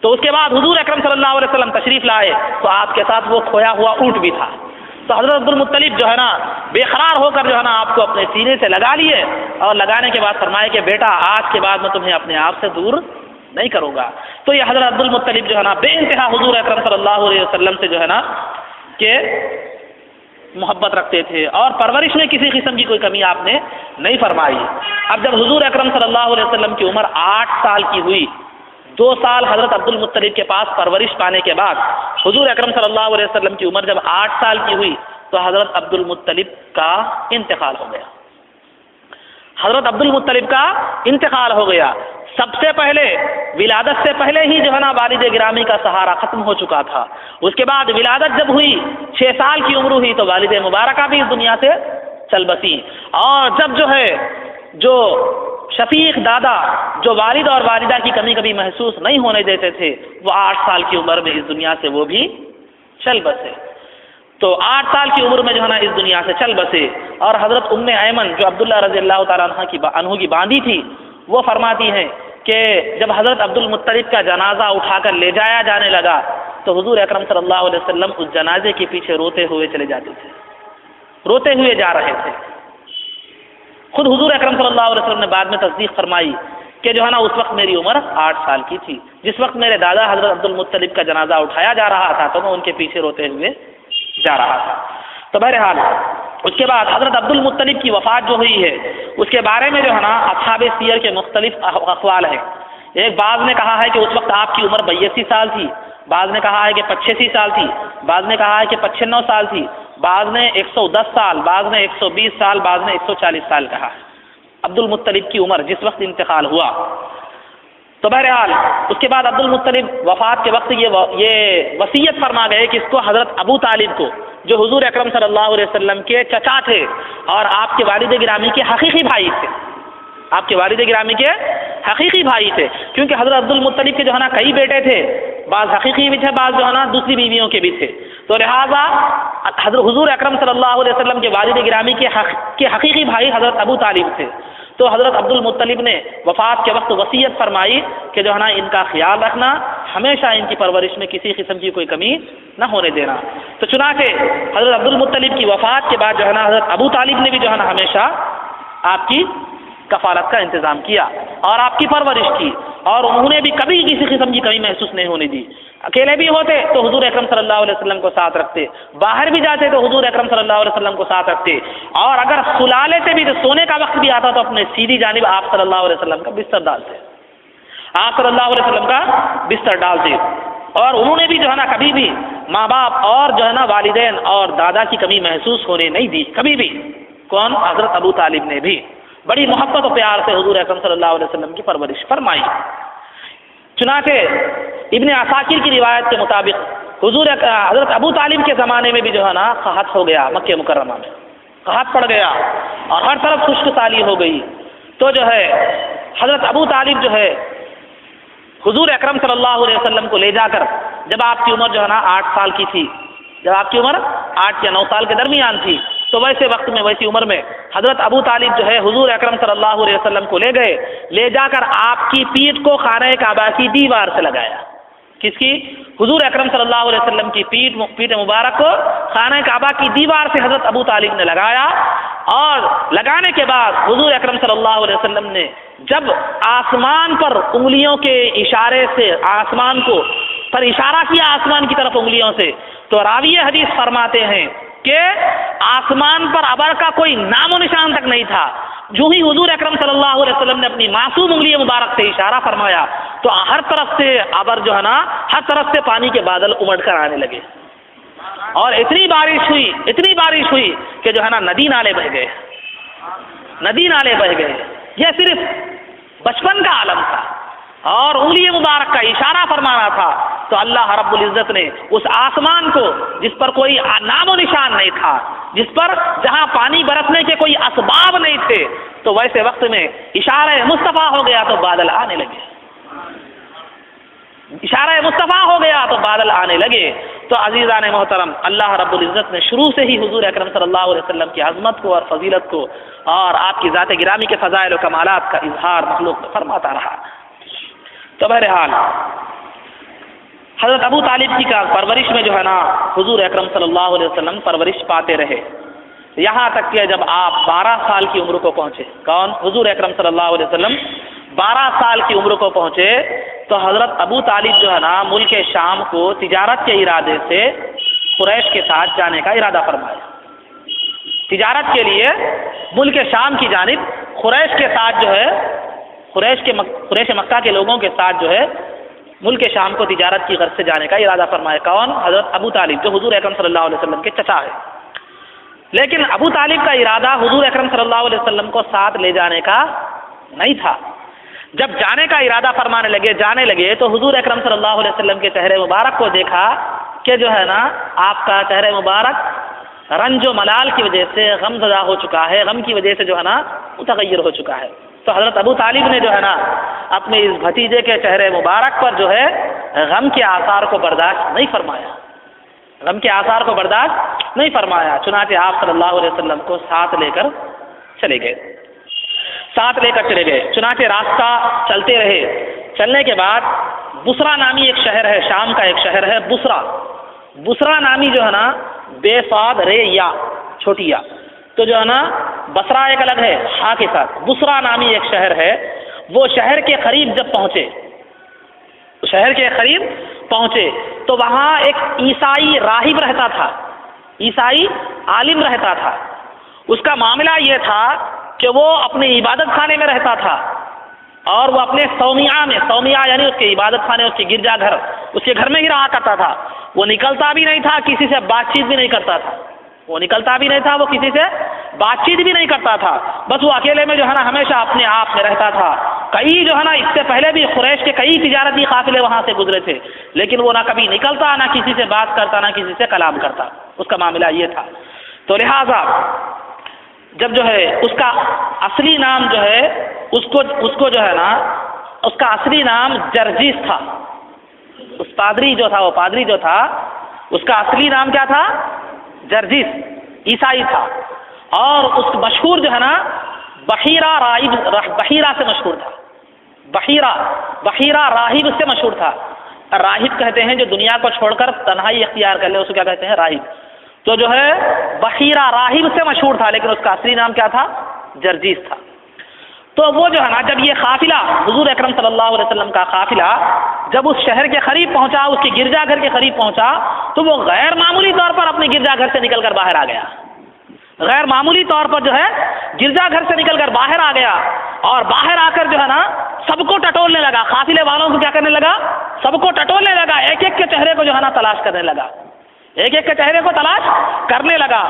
تو اس کے بعد حضور اکرم صلی اللہ علیہ وسلم تشریف لائے تو آپ کے ساتھ وہ کھویا ہوا اونٹ بھی تھا، تو حضرت عبد المطلب جو ہے نا بے قرار ہو کر جو ہے نا آپ کو اپنے سینے سے لگا لیے، اور لگانے کے بعد فرمائے کہ بیٹا آج کے بعد میں تمہیں اپنے آپ سے دور نہیں کروں گا۔ تو یہ حضرت عبد المطلب جو ہے نا بے انتہا حضور اکرم صلی اللہ علیہ وسلم سے جو ہے نا کہ محبت رکھتے تھے، اور پرورش میں کسی قسم کی کوئی کمی آپ نے نہیں فرمائی۔ اب جب حضور اکرم صلی اللہ علیہ وسلم کی عمر 8 سال کی ہوئی، 2 سال حضرت عبد المطلب کے پاس پرورش پانے کے بعد حضور اکرم صلی اللہ علیہ وسلم کی عمر جب 8 سال کی ہوئی تو حضرت عبد المطلب کا انتقال ہو گیا، حضرت عبد المطلب کا انتقال ہو گیا۔ سب سے پہلے ولادت سے پہلے ہی جو ہے نا والد گرامی کا سہارا ختم ہو چکا تھا، اس کے بعد ولادت جب ہوئی 6 سال کی عمر ہوئی تو والد مبارکہ بھی اس دنیا سے چل بسی، اور جب جو ہے جو شفیق دادا جو والد اور والدہ کی کمی کبھی محسوس نہیں ہونے دیتے تھے، وہ 8 سال کی عمر میں اس دنیا سے وہ بھی چل بسے۔ تو 8 سال کی عمر میں جو ہے نا اس دنیا سے چل بسے، اور حضرت ام ایمن جو عبداللہ رضی اللہ تعالیٰ عنہ کی باندھی تھی، وہ فرماتی ہیں کہ جب حضرت عبد المطلب کا جنازہ اٹھا کر لے جایا جانے لگا تو حضور اکرم صلی اللہ علیہ وسلم اس جنازے کے پیچھے روتے ہوئے چلے جاتے تھے، روتے ہوئے جا رہے تھے۔ خود حضور اکرم صلی اللہ علیہ وسلم نے بعد میں تصدیق فرمائی کہ جو ہے نا اس وقت میری عمر 8 سال کی تھی، جس وقت میرے دادا حضرت عبد المطلب کا جنازہ اٹھایا جا رہا تھا تو میں ان کے پیچھے روتے ہوئے جا رہا تھا۔ تو بہرحال اس کے بعد حضرت عبد المطلب کی وفات جو ہوئی ہے اس کے بارے میں جو ہے نا اصحاب سیر کے مختلف اقوال ہیں۔ ایک بعض نے کہا ہے کہ اس وقت آپ کی عمر 82 سال تھی، بعض نے کہا ہے کہ 85 سال تھی، بعض نے کہا ہے کہ 95 سال تھی، بعض نے 110 سال، بعض نے 120 سال، بعض نے 140 سال کہا ہے عبد المطلب کی عمر جس وقت انتقال ہوا۔ تو بہرحال اس کے بعد عبد المطلب وفات کے وقت یہ وصیت فرما گئے کہ اس کو حضرت ابو طالب کو، جو حضور اکرم صلی اللہ علیہ وسلم کے چچا تھے اور آپ کے والد گرامی کے حقیقی بھائی تھے، آپ کے والد گرامی کے حقیقی بھائی تھے، کیونکہ حضرت عبد المطلب کے جو ہے نا کئی بیٹے تھے، بعض حقیقی بھی تھے، بعض جو ہے نا دوسری بیویوں کے بھی تھے، تو لہٰذا حضرت حضور اکرم صلی اللہ علیہ وسلم کے والد گرامی کے حقیقی بھائی حضرت ابو طالب تھے۔ تو حضرت عبد المطلب نے وفات کے وقت وصیت فرمائی کہ جو ہے نا ان کا خیال رکھنا، ہمیشہ ان کی پرورش میں کسی قسم کی کوئی کمی نہ ہونے دینا۔ تو چنانچہ حضرت عبد المطلب کی وفات کے بعد جو ہے نا حضرت ابو طالب نے بھی جو ہے نا ہمیشہ آپ کی کفالت کا انتظام کیا اور آپ کی پرورش کی، اور انہوں نے بھی کبھی کسی قسم کی کمی محسوس نہیں ہونے دی۔ اکیلے بھی ہوتے تو حضور اکرم صلی اللہ علیہ وسلم کو ساتھ رکھتے، باہر بھی جاتے تو حضور اکرم صلی اللہ علیہ وسلم کو ساتھ رکھتے، اور اگر سلا لیتے بھی تو سونے کا وقت بھی آتا تو اپنے سیدھی جانب آپ صلی اللہ علیہ وسلم کا بستر ڈالتے، آپ صلی اللہ علیہ وسلم کا بستر ڈالتے۔ اور انہوں نے بھی جو ہے نا کبھی بھی ماں باپ اور جو ہے نا والدین اور دادا کی کمی محسوس ہونے نہیں دی، کبھی بھی۔ کون؟ حضرت ابو طالب نے بھی بڑی محبت و پیار سے حضور اکرم صلی اللہ علیہ وسلم کی پرورش فرمائی۔ چنانچہ ابن عساکر کی روایت کے مطابق حضرت ابو طالب کے زمانے میں بھی جو ہے نا قحط ہو گیا، مکہ مکرمہ میں قحط پڑ گیا اور ہر طرف خشک سالی ہو گئی۔ تو جو ہے حضرت ابو طالب جو ہے حضور اکرم صلی اللہ علیہ وسلم کو لے جا کر، جب آپ کی عمر جو ہے نا 8 سال کی تھی، جب آپ کی عمر 8 یا 9 سال کے درمیان تھی، تو ویسے وقت میں ویسی عمر میں حضرت ابو طالب جو ہے حضور اکرم صلی اللہ علیہ وسلم کو لے گئے، لے جا کر آپ کی پیٹھ کو خانہ کعبہ کی دیوار سے لگایا۔ کس کی؟ حضور اکرم صلی اللہ علیہ وسلم کی پیٹھ مبارک کو خانہ کعبہ کی دیوار سے حضرت ابو طالب نے لگایا، اور لگانے کے بعد حضور اکرم صلی اللہ علیہ وسلم نے جب آسمان پر انگلیوں کے اشارے سے آسمان کو پر اشارہ کیا، آسمان کی طرف انگلیوں سے، تو راوی حدیث فرماتے ہیں کہ آسمان پر ابر کا کوئی نام و نشان تک نہیں تھا۔ جو ہی حضور اکرم صلی اللہ علیہ وسلم نے اپنی معصوم انگلی مبارک سے اشارہ فرمایا تو ہر طرف سے ابر جو ہے نا، ہر طرف سے پانی کے بادل امڑ کر آنے لگے، اور اتنی بارش ہوئی کہ جو ہے نا ندی نالے بہ گئے۔ یہ صرف بچپن کا عالم تھا اور انگلی مبارک کا اشارہ فرمانا تھا، تو اللہ رب العزت نے اس آسمان کو جس پر کوئی نام و نشان نہیں تھا، جہاں پانی برسنے کے کوئی اسباب نہیں تھے، تو ویسے وقت میں اشارہ مصطفیٰ ہو گیا تو بادل آنے لگے، اشارہ مصطفیٰ ہو گیا تو بادل آنے لگے۔ تو عزیزان محترم، اللہ رب العزت نے شروع سے ہی حضور اکرم صلی اللہ علیہ وسلم کی عظمت کو اور فضیلت کو اور آپ کی ذات گرامی کے فضائل و کمالات کا اظہار مخلوق میں فرماتا رہا۔ تو بہرحال حضرت ابو طالب کی کا پرورش میں جو ہے نا حضور اکرم صلی اللہ علیہ وسلم پرورش پاتے رہے، یہاں تک کہ جب آپ 12 سال کی عمر کو پہنچے، کون؟ حضور اکرم صلی اللہ علیہ وسلم 12 سال کی عمر کو پہنچے، تو حضرت ابو طالب جو ہے نا ملک شام کو تجارت کے ارادے سے قریش کے ساتھ جانے کا ارادہ فرمایا۔ تجارت کے لیے ملک شام کی جانب قریش کے ساتھ جو ہے قریش مکہ کے لوگوں کے ساتھ جو ہے ملک شام کو تجارت کی غرض سے جانے کا ارادہ فرمایا۔ کون؟ حضرت ابو طالب، جو حضور اکرم صلی اللہ علیہ وسلم کے چچا ہے۔ لیکن ابو طالب کا ارادہ حضور اکرم صلی اللہ علیہ وسلم کو ساتھ لے جانے کا نہیں تھا۔ جب جانے کا ارادہ جانے لگے تو حضور اکرم صلی اللہ علیہ وسلم کے چہرے مبارک کو دیکھا کہ جو ہے نا آپ کا چہرے مبارک رنج و ملال کی وجہ سے غم زدہ ہو چکا ہے، غم کی وجہ سے جو ہے نا متغیر ہو چکا ہے۔ تو حضرت ابو طالب نے جو ہے نا اپنے اس بھتیجے کے چہرے مبارک پر جو ہے غم کے آثار کو برداشت نہیں فرمایا، چنانچہ آپ صلی اللہ علیہ وسلم کو ساتھ لے کر چلے گئے۔ چنانچہ راستہ چلتے رہے، چلنے کے بعد بصرہ نامی ایک شہر ہے، شام کا ایک شہر ہے بصرہ نامی جو ہے نا بے صاد رے یا چھوٹی یا، تو جو ہے نا بصرہ ایک الگ ہے ہاں کے ساتھ، بصرہ نامی ایک شہر ہے۔ وہ شہر کے قریب جب پہنچے تو وہاں ایک عیسائی راہب رہتا تھا، عیسائی عالم رہتا تھا۔ اس کا معاملہ یہ تھا کہ وہ اپنے عبادت خانے میں رہتا تھا، اور وہ اپنے صومعہ یعنی اس کے عبادت خانے، اس کے گرجا گھر، اس کے گھر میں ہی رہا کرتا تھا. وہ نکلتا بھی نہیں تھا، کسی سے بات چیت بھی نہیں کرتا تھا. وہ نکلتا بھی نہیں تھا، وہ کسی سے بات چیت بھی نہیں کرتا تھا. بس وہ اکیلے میں جو ہے نا ہمیشہ اپنے آپ میں رہتا تھا. کئی جو ہے نا اس سے پہلے بھی قریش کے کئی تجارتی قافلے وہاں سے گزرے تھے، لیکن وہ نہ کبھی نکلتا، نہ کسی سے بات کرتا، نہ کسی سے کلام کرتا. اس کا معاملہ یہ تھا. تو لہٰذا جب جو ہے اس کا اصلی نام جو ہے اس کو جو ہے نا اس کا اصلی نام جرجیس تھا. اس پادری جو تھا، وہ پادری جو تھا، اس کا اصلی نام کیا تھا؟ جرجیس، عیسائی تھا. اور اس مشہور جو ہے نا بحیرہ سے مشہور تھا. بحیرہ راہب سے مشہور تھا. راہب کہتے ہیں جو دنیا کو چھوڑ کر تنہائی اختیار کر لے، اس کو کیا کہتے ہیں؟ راہب. تو جو ہے بحیرہ راہب سے مشہور تھا، لیکن اس کا اصلی نام کیا تھا؟ جرجیس تھا. تو وہ جو ہے نا جب یہ قافلہ حضور اکرم صلی اللہ علیہ وسلم کا قافلہ جب اس شہر کے قریب پہنچا، اس کے گرجا گھر کے قریب پہنچا، تو وہ غیر معمولی طور پر اپنے گرجا گھر سے نکل کر باہر آ گیا. غیر معمولی طور پر جو ہے گرجا گھر سے نکل کر باہر آ گیا، اور باہر آ کر جو ہے نا سب کو ٹٹولنے لگا. قافلے والوں کو کیا کرنے لگا؟ سب کو ٹٹولنے لگا. ایک ایک کے چہرے کو جو ہے نا تلاش کرنے لگا. ایک ایک کے چہرے کو تلاش کرنے لگا.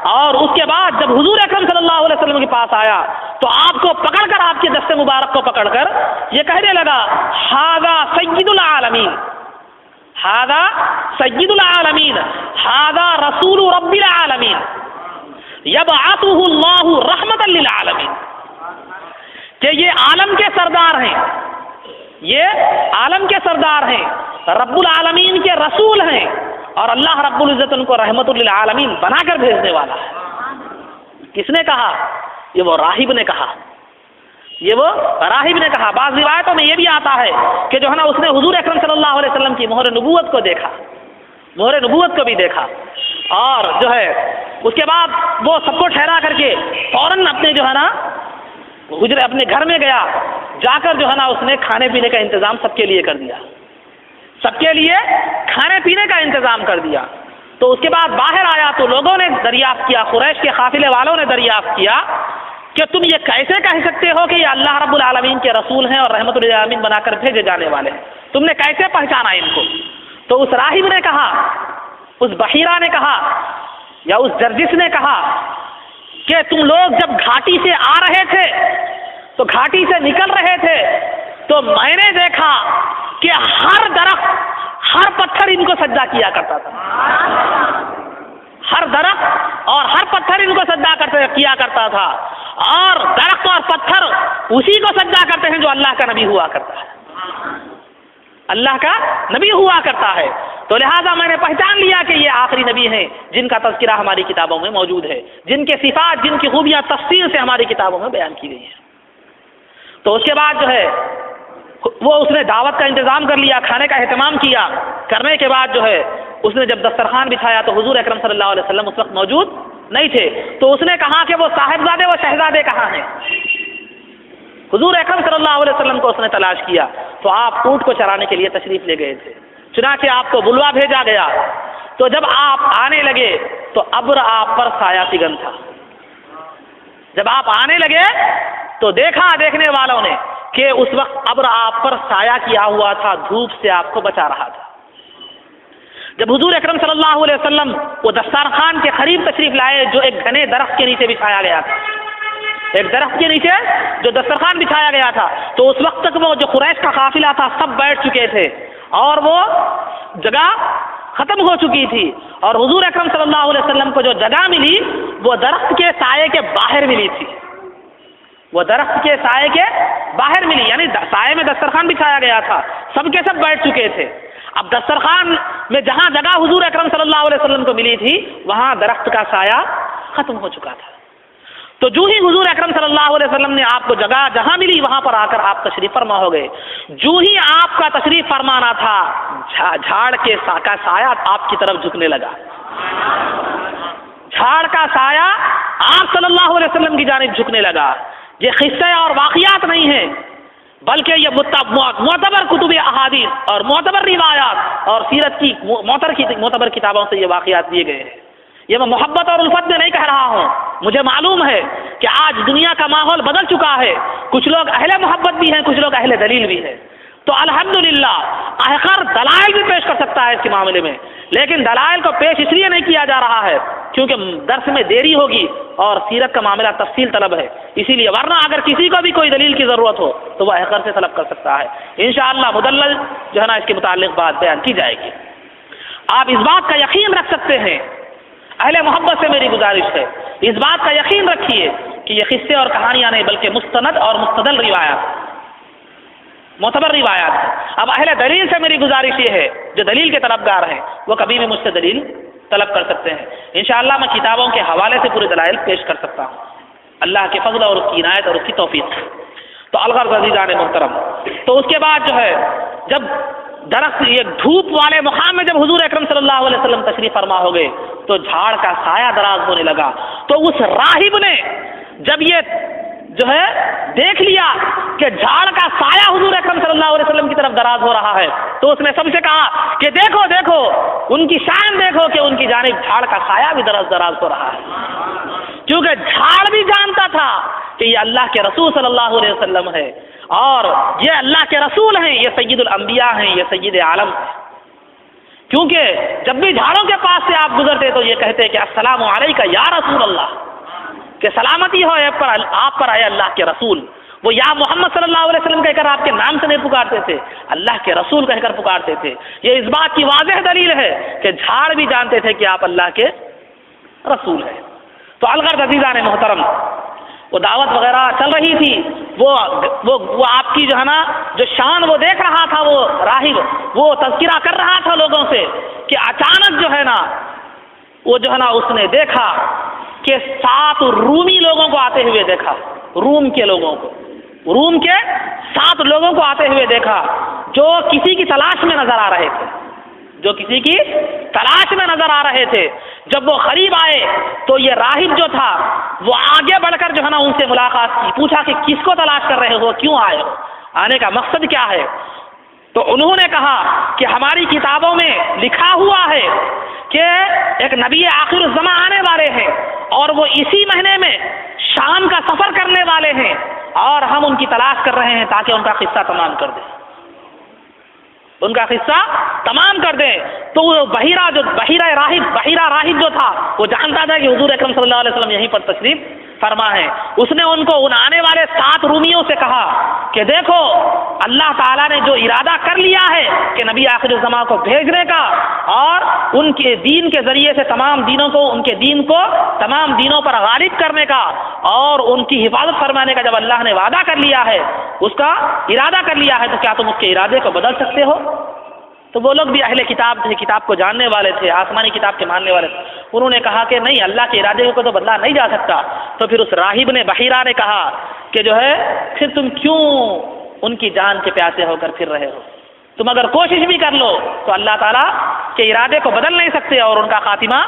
اور اس کے بعد جب حضور اکرم صلی اللہ علیہ وسلم کے پاس آیا تو آپ کو پکڑ کر، آپ کے دست مبارک کو پکڑ کر یہ کہنے لگا، ھذا سید العالمین، ھذا سید العالمین، ھذا رسول رب العالمین، یبعثہ اللہ رحمۃ للعالمین. کہ یہ عالم کے سردار ہیں، یہ عالم کے سردار ہیں، رب العالمین کے رسول ہیں، اور اللہ رب العزت ان کو رحمت للعالمین بنا کر بھیجنے والا ہے. کس نے کہا؟ یہ وہ راہب نے کہا. یہ وہ راہب نے کہا. بعض روایتوں میں یہ بھی آتا ہے کہ جو ہے نا اس نے حضور اکرم صلی اللہ علیہ وسلم کی مہر نبوت کو دیکھا، مہر نبوت کو بھی دیکھا. اور جو ہے اس کے بعد وہ سب کو ٹھہرا کر کے فوراً اپنے جو ہے نا اپنے گھر میں گیا. جا کر جو ہے نا اس نے کھانے پینے کا انتظام سب کے لیے کر دیا، سب کے لیے کھانے پینے کا انتظام کر دیا. تو اس کے بعد باہر آیا تو لوگوں نے دریافت کیا، قریش کے قافلے والوں نے دریافت کیا کہ تم یہ کیسے کہہ سکتے ہو کہ یہ اللہ رب العالمین کے رسول ہیں اور رحمت للعالمین بنا کر بھیجے جانے والے ہیں؟ تم نے کیسے پہچانا ان کو؟ تو اس راہب نے کہا، اس بحیرہ نے کہا یا اس جرجس نے کہا کہ تم لوگ جب گھاٹی سے آ رہے تھے تو گھاٹی سے نکل رہے تھے تو میں نے دیکھا کہ ہر درخت، ہر پتھر ان کو سجدہ کیا کرتا تھا. ہر درخت اور ہر پتھر ان کو سجدہ کیا کرتا تھا. اور درخت اور پتھر اسی کو سجدہ کرتے ہیں جو اللہ کا نبی ہوا کرتا ہے، اللہ کا نبی ہوا کرتا ہے. تو لہٰذا میں نے پہچان لیا کہ یہ آخری نبی ہیں جن کا تذکرہ ہماری کتابوں میں موجود ہے، جن کے صفات، جن کی خوبیاں تفصیل سے ہماری کتابوں میں بیان کی گئی ہیں. تو اس کے بعد جو ہے وہ اس نے دعوت کا انتظام کر لیا، کھانے کا اہتمام کیا. کرنے کے بعد جو ہے اس نے جب دسترخوان بچھایا تو حضور اکرم صلی اللہ علیہ وسلم اس وقت موجود نہیں تھے. تو اس نے کہا کہ وہ صاحبزادے و شہزادے کہاں ہیں؟ حضور اکرم صلی اللہ علیہ وسلم کو اس نے تلاش کیا تو آپ اونٹ کو چرانے کے لیے تشریف لے گئے تھے. چنانچہ آپ کو بلوا بھیجا گیا. تو جب آپ آنے لگے تو ابر آپ پر سایہ فگن تھا. جب آپ آنے لگے تو دیکھا دیکھنے والوں نے کہ اس وقت ابر آپ پر سایہ کیا ہوا تھا، دھوپ سے آپ کو بچا رہا تھا. جب حضور اکرم صلی اللہ علیہ وسلم وہ دسترخوان کے قریب تشریف لائے جو ایک گھنے درخت کے نیچے بچھایا گیا تھا، ایک درخت کے نیچے جو دسترخوان بچھایا گیا تھا، تو اس وقت تک وہ جو قریش کا قافلہ تھا سب بیٹھ چکے تھے اور وہ جگہ ختم ہو چکی تھی. اور حضور اکرم صلی اللہ علیہ وسلم کو جو جگہ ملی وہ درخت کے سائے کے باہر ملی تھی. وہ درخت کے سائے کے باہر ملی، یعنی سائے میں دسترخوان بچھایا گیا تھا، سب کے سب بیٹھ چکے تھے. اب دسترخوان میں جہاں جگہ حضور اکرم صلی اللہ علیہ وسلم کو ملی تھی وہاں درخت کا سایہ ختم ہو چکا تھا. تو جو ہی حضور اکرم صلی اللہ علیہ وسلم نے آپ کو جگہ جہاں ملی وہاں پر آ کر آپ تشریف فرما ہو گئے. جو ہی آپ کا تشریف فرمانا تھا جھاڑ کے کا سایہ آپ کی طرف جھکنے لگا. جھاڑ کا سایہ آپ صلی اللہ علیہ وسلم کی جانب جھکنے لگا. یہ قصے اور واقعات نہیں ہیں بلکہ یہ معتبر کتب احادیث اور معتبر روایات اور سیرت کی معتبر کتابوں سے یہ واقعات دیے گئے ہیں. یہ میں محبت اور الفت میں نہیں کہہ رہا ہوں. مجھے معلوم ہے کہ آج دنیا کا ماحول بدل چکا ہے، کچھ لوگ اہل محبت بھی ہیں، کچھ لوگ اہل دلیل بھی ہیں، تو الحمدللہ آخر دلائل بھی پیش کر سکتا ہے اس کے معاملے میں، لیکن دلائل کو پیش اس لیے نہیں کیا جا رہا ہے کیونکہ درس میں دیری ہوگی اور سیرت کا معاملہ تفصیل طلب ہے، اسی لیے، ورنہ اگر کسی کو بھی کوئی دلیل کی ضرورت ہو تو وہ احقر سے طلب کر سکتا ہے، انشاءاللہ مدلل جو ہے نا اس کے متعلق بات بیان کی جائے گی۔ آپ اس بات کا یقین رکھ سکتے ہیں، اہل محبت سے میری گزارش ہے، اس بات کا یقین رکھیے کہ یہ قصے اور کہانیاں نہیں بلکہ مستند اور مستدل روایات، معتبر روایات ہیں۔ اب اہل دلیل سے میری گزارش یہ ہے، جو دلیل کے طلبگار ہیں وہ کبھی بھی مجھ سے دلیل طلب کر سکتے ہیں، انشاءاللہ میں کتابوں کے حوالے سے پورے دلائل پیش کر سکتا ہوں، اللہ کے فضل اور اس کی عنایت اور اس کی توفیق سے۔ تو الغرض عزیزان محترم، تو اس کے بعد جو ہے جب درخت یہ دھوپ والے مقام میں جب حضور اکرم صلی اللہ علیہ وسلم تشریف فرما ہو گئے تو جھاڑ کا سایہ دراز ہونے لگا، تو اس راہب نے جب یہ جو ہے دیکھ لیا کہ جھاڑ کا سایہ حضور اکرم صلی اللہ علیہ وسلم کی طرف دراز ہو رہا ہے تو اس نے سب سے کہا کہ دیکھو دیکھو ان کی شان دیکھو کہ ان کی جانب جھاڑ کا سایہ بھی دراز ہو رہا ہے، کیونکہ جھاڑ بھی جانتا تھا کہ یہ اللہ کے رسول صلی اللہ علیہ وسلم ہے اور یہ اللہ کے رسول ہیں، یہ سید الانبیاء ہیں، یہ سید عالم ہیں، کیونکہ جب بھی جھاڑوں کے پاس سے آپ گزرتے تو یہ کہتے کہ السلام علیکہ یا رسول اللہ، کہ سلامتی ہو آپ پر اے اللہ کے رسول۔ وہ یا محمد صلی اللہ علیہ وسلم کہہ کر آپ کے نام سے نہیں پکارتے تھے، اللہ کے رسول کہہ کر پکارتے تھے۔ یہ اس بات کی واضح دلیل ہے کہ جھاڑ بھی جانتے تھے کہ آپ اللہ کے رسول ہیں۔ تو الغرض عزیزان محترم، وہ دعوت وغیرہ چل رہی تھی، وہ آپ کی جو ہے نا جو شان وہ دیکھ رہا تھا، وہ راہب وہ تذکرہ کر رہا تھا لوگوں سے کہ اچانک جو ہے نا وہ جو ہے نا اس نے دیکھا کہ 7 رومی لوگوں کو آتے ہوئے دیکھا، روم کے 7 لوگوں کو آتے ہوئے دیکھا جو کسی کی تلاش میں نظر آ رہے تھے، جب وہ قریب آئے تو یہ راہب جو تھا وہ آگے بڑھ کر جو ہے نا ان سے ملاقات کی، پوچھا کہ کس کو تلاش کر رہے ہو، کیوں آئے ہو، آنے کا مقصد کیا ہے؟ تو انہوں نے کہا کہ ہماری کتابوں میں لکھا ہوا ہے کہ ایک نبی آخر الزمان آنے والے ہیں اور وہ اسی مہینے میں شام کا سفر کرنے والے ہیں اور ہم ان کی تلاش کر رہے ہیں تاکہ ان کا قصہ تمام کر دیں، تو وہ بحیرہ راہب جو تھا وہ جانتا تھا کہ حضور اکرم صلی اللہ علیہ وسلم یہیں پر تشریف فرما ہے، اس نے ان کو ان آنے والے 7 رومیوں سے کہا کہ دیکھو اللہ تعالیٰ نے جو ارادہ کر لیا ہے کہ نبی آخر الزمان کو بھیجنے کا اور ان کے دین کے ذریعے سے تمام دینوں کو ان کے دین کو تمام دینوں پر غالب کرنے کا اور ان کی حفاظت فرمانے کا جب اللہ نے وعدہ کر لیا ہے، اس کا ارادہ کر لیا ہے، تو کیا تم اس کے ارادے کو بدل سکتے ہو؟ تو وہ لوگ بھی اہل کتاب تھے، کتاب کو جاننے والے تھے، آسمانی کتاب کے ماننے والے تھے، انہوں نے کہا کہ نہیں، اللہ کے ارادے کو تو بدلا نہیں جا سکتا۔ تو پھر اس راہب نے بحیرہ نے کہا کہ جو ہے پھر تم کیوں ان کی جان کے پیاسے ہو کر پھر رہے ہو؟ تم اگر کوشش بھی کر لو تو اللہ تعالیٰ کے ارادے کو بدل نہیں سکتے اور ان کا خاتمہ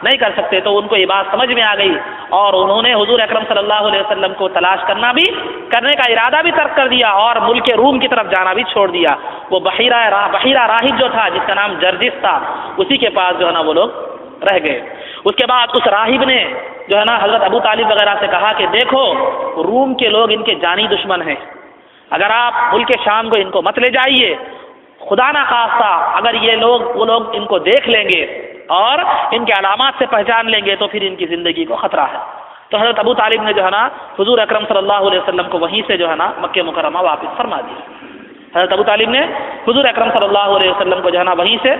نہیں کر سکتے۔ تو ان کو یہ بات سمجھ میں آ گئی اور انہوں نے حضور اکرم صلی اللہ علیہ وسلم کو تلاش کرنے کا ارادہ بھی ترک کر دیا اور ملک روم کی طرف جانا بھی چھوڑ دیا۔ وہ بحیرہ راہب جو تھا جس کا نام جرجس تھا، اسی کے پاس جو ہے نا وہ لوگ رہ گئے۔ اس کے بعد اس راہب نے جو ہے نا حضرت ابو طالب وغیرہ سے کہا کہ دیکھو روم کے لوگ ان کے جانی دشمن ہیں، اگر آپ ملک شام کو ان کو مت لے جائیے، خدا نہ خواستہ اگر وہ لوگ ان کو دیکھ لیں گے اور ان کے علامات سے پہچان لیں گے تو پھر ان کی زندگی کو خطرہ ہے۔ تو حضرت ابو طالب نے جو ہے نا حضور اکرم صلی اللہ علیہ وسلم کو وہیں سے جو ہے نا مکہ مکرمہ واپس فرما دیا۔ حضرت ابو طالب نے حضور اکرم صلی اللہ علیہ وسلم کو جو ہے نا وہیں سے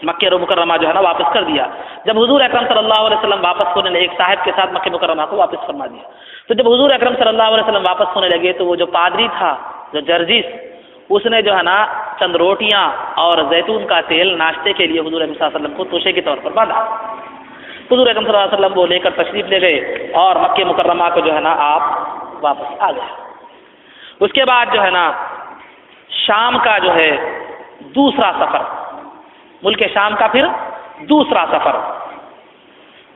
مکہ مکرمہ جو ہے نا واپس کر دیا۔ جب حضور اکرم صلی اللہ علیہ وسلم واپس ہونے لگے، ایک صاحب کے ساتھ مکہ مکرمہ کو واپس فرما دیا۔ تو جب حضور اکرم صلی اللہ علیہ وسلم واپس ہونے لگے تو وہ جو پادری تھا، جو جرجس، اس نے جو ہے نا چند روٹیاں اور زیتون کا تیل ناشتے کے لیے حضور اکرم صلی اللہ علیہ وسلم کو توشے کے طور پر باندھا۔ حضور اکرم صلی اللہ علیہ وسلم وہ لے کر تشریف لے گئے اور مکہ مکرمہ کو جو ہے نا آپ واپس آ گئے۔ اس کے بعد جو ہے نا شام کا جو ہے دوسرا سفر، ملک شام کا پھر دوسرا سفر،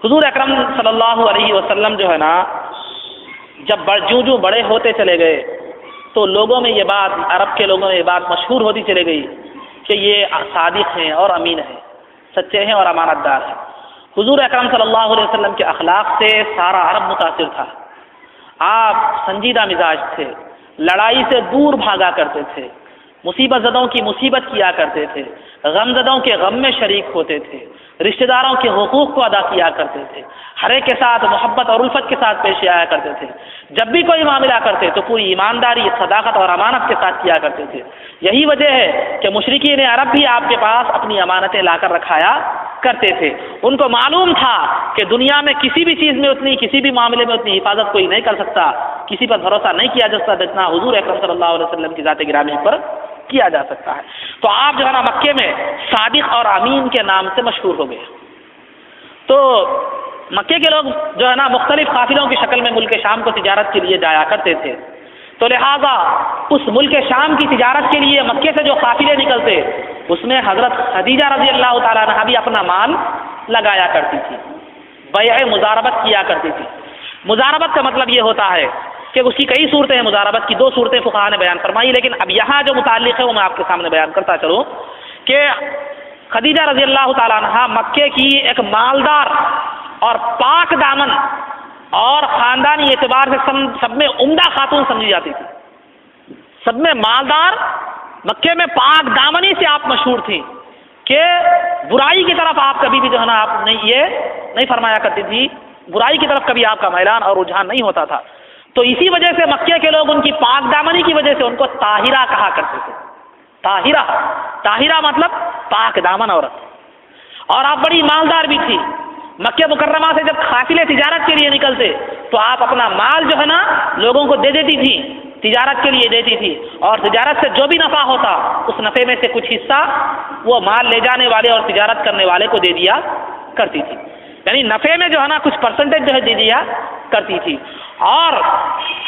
حضور اکرم صلی اللہ علیہ وسلم جو ہے نا جب جو بڑے ہوتے چلے گئے تو لوگوں میں یہ بات، عرب کے لوگوں میں یہ بات مشہور ہوتی چلی گئی کہ یہ صادق ہیں اور امین ہیں، سچے ہیں اور امانت دار ہیں۔ حضور اکرم صلی اللہ علیہ وسلم کے اخلاق سے سارا عرب متاثر تھا آپ سنجیدہ مزاج تھے، لڑائی سے دور بھاگا کرتے تھے، مصیبت زدوں کی مصیبت کیا کرتے تھے، غم زدوں کے غم میں شریک ہوتے تھے، رشتہ داروں کے حقوق کو ادا کیا کرتے تھے، ہر ایک کے ساتھ محبت اور الفت کے ساتھ پیش آیا کرتے تھے، جب بھی کوئی معاملہ کرتے تو پوری ایمانداری، صداقت اور امانت کے ساتھ کیا کرتے تھے۔ یہی وجہ ہے کہ مشرکین عرب بھی آپ کے پاس اپنی امانتیں لا کر رکھایا کرتے تھے۔ ان کو معلوم تھا کہ دنیا میں کسی بھی چیز میں اتنی، کسی بھی معاملے میں اتنی حفاظت کوئی نہیں کر سکتا، کسی پر بھروسہ نہیں کیا جا سکتا جتنا حضور اکرم صلی اللہ علیہ وسلم کی ذات گرامی پر کیا جا سکتا ہے۔ تو آپ جو ہے نا مکے میں صادق اور امین کے نام سے مشہور ہو گئے۔ تو مکے کے لوگ جو ہے نا مختلف قافلوں کی شکل میں ملک شام کو تجارت کے لیے جایا کرتے تھے، تو لہٰذا اس ملک شام کی تجارت کے لیے مکے سے جو قافلے نکلتے اس میں حضرت خدیجہ رضی اللہ تعالیٰ عنہا بھی اپنا مال لگایا کرتی تھی، بیع مضاربت کیا کرتی تھی۔ مضاربت کا مطلب یہ ہوتا ہے کہ اس کی کئی صورتیں ہیں، مضاربت کی 2 صورتیں فقہاء نے بیان فرمائی، لیکن اب یہاں جو متعلق ہے وہ میں آپ کے سامنے بیان کرتا چلوں کہ خدیجہ رضی اللہ تعالیٰ عنہا مکے کی ایک مالدار اور پاک دامن اور خاندانی اعتبار سے سب میں عمدہ خاتون سمجھی جاتی تھی، سب میں مالدار، مکے میں پاک دامنی سے آپ مشہور تھی کہ برائی کی طرف آپ کبھی بھی جو ہے نا آپ نے یہ نہیں فرمایا کرتی تھی، برائی کی طرف کبھی آپ کا میلان اور رجحان نہیں ہوتا تھا۔ تو اسی وجہ سے مکے کے لوگ ان کی پاک دامنی کی وجہ سے ان کو طاہرہ کہا کرتے تھے۔ طاہرہ مطلب پاک دامن عورت، اور آپ بڑی مالدار بھی تھی۔ مکہ مکرمہ سے جب قافلے تجارت کے لیے نکلتے تو آپ اپنا مال جو ہے نا لوگوں کو دے دیتی تھی، تجارت کے لیے دیتی تھی، اور تجارت سے جو بھی نفع ہوتا اس نفع میں سے کچھ حصہ وہ مال لے جانے والے اور تجارت کرنے والے کو دے دیا کرتی تھی، یعنی نفع میں جو ہے نا کچھ پرسنٹیج جو ہے دے دیا کرتی تھی۔ اور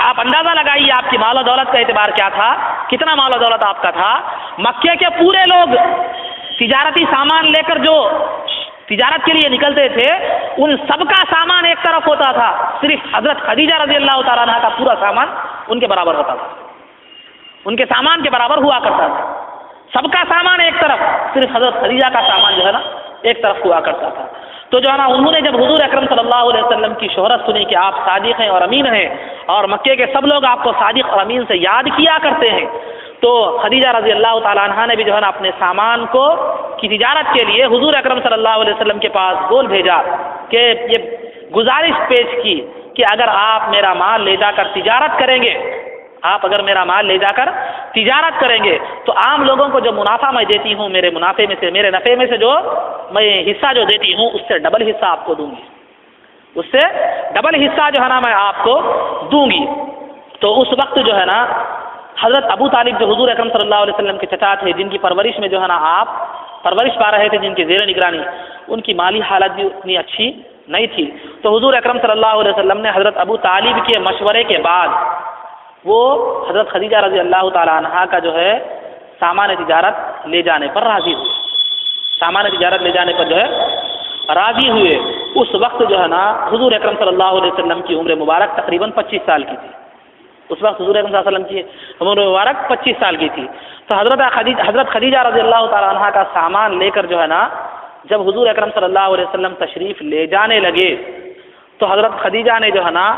آپ اندازہ لگائیے آپ کی مال و دولت کا اعتبار کیا تھا، کتنا مال و دولت آپ کا تھا۔ مکے کے پورے لوگ تجارتی سامان لے کر جو تجارت کے لیے نکلتے تھے ان سب کا سامان ایک طرف ہوتا تھا، صرف حضرت خدیجہ رضی اللہ تعالیٰ عنہ کا پورا سامان ان کے برابر ہوتا تھا، ان کے سامان کے برابر ہوا کرتا تھا۔ سب کا سامان ایک طرف، صرف حضرت خدیجہ کا سامان جو ہے نا ایک طرف ہوا کرتا تھا۔ تو جو ہے نا انہوں نے جب حضور اکرم صلی اللہ علیہ وسلم کی شہرت سنی کہ آپ صادق ہیں اور امین ہیں، اور مکے کے سب لوگ آپ کو صادق اور امین سے یاد کیا کرتے ہیں، تو خدیجہ رضی اللہ تعالیٰ عنہ نے بھی جو ہے نا اپنے سامان کو کی تجارت کے لیے حضور اکرم صلی اللہ علیہ وسلم کے پاس بول بھیجا کہ یہ گزارش پیش کی کہ اگر آپ میرا مال لے جا کر تجارت کریں گے، آپ اگر میرا مال لے جا کر تجارت کریں گے تو عام لوگوں کو جو منافع میں دیتی ہوں میرے منافع میں سے، میرے نفع میں سے جو میں حصہ جو دیتی ہوں اس سے ڈبل حصہ آپ کو دوں گی، اس سے ڈبل حصہ جو ہے نا میں آپ کو دوں گی۔ تو اس وقت جو ہے نا حضرت ابو طالب جو حضور اکرم صلی اللہ علیہ وسلم کے چچا تھے، جن کی پرورش میں جو ہے نا آپ پرورش پا رہے تھے، جن کی زیر نگرانی، ان کی مالی حالت بھی اتنی اچھی نہیں تھی، تو حضور اکرم صلی اللہ علیہ وسلم نے حضرت ابو طالب کے مشورے کے بعد وہ حضرت خدیجہ رضی اللہ تعالی عنہا کا جو ہے سامان تجارت لے جانے پر راضی ہوئے، سامان تجارت لے جانے پر جو ہے راضی ہوئے۔ اس وقت جو ہے نا حضور اکرم صلی اللہ علیہ وسلم کی عمر مبارک تقریباً 25 سال کی تھی، اس وقت حضور اکرم صلی اللہ علیہ وسلم کی عمر مبارک 25 سال کی تھی۔ تو حضرت خدیجہ رضی اللہ تعالیٰ عنہ کا سامان لے کر جو ہے نا جب حضور اکرم صلی اللہ علیہ وسلم تشریف لے جانے لگے تو حضرت خدیجہ نے جو ہے نا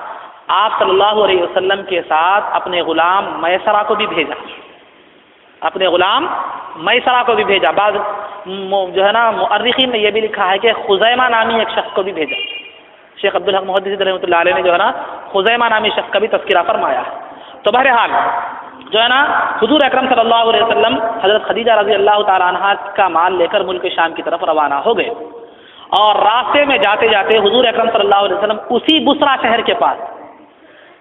آپ صلی اللہ علیہ وسلم کے ساتھ اپنے غلام میسرہ کو بھی بھیجا، اپنے غلام میسرہ کو بھی بھیجا۔ بعض جو ہے نا مؤرخین نے یہ بھی لکھا ہے کہ خزیمہ نامی ایک شخص کو بھی بھیجا۔ شیخ عبدالحق محدث رحمۃ اللہ علیہ نے جو ہے نا خزیمہ نامی شخص کا بھی تذکرہ فرمایا ہے۔ تو بہرحال جو ہے نا حضور اکرم صلی اللہ علیہ وسلم حضرت خدیجہ رضی اللہ تعالیٰ عنہ کا مال لے کر ملک شام کی طرف روانہ ہو گئے، اور راستے میں جاتے جاتے حضور اکرم صلی اللہ علیہ وسلم اسی بصرہ شہر کے پاس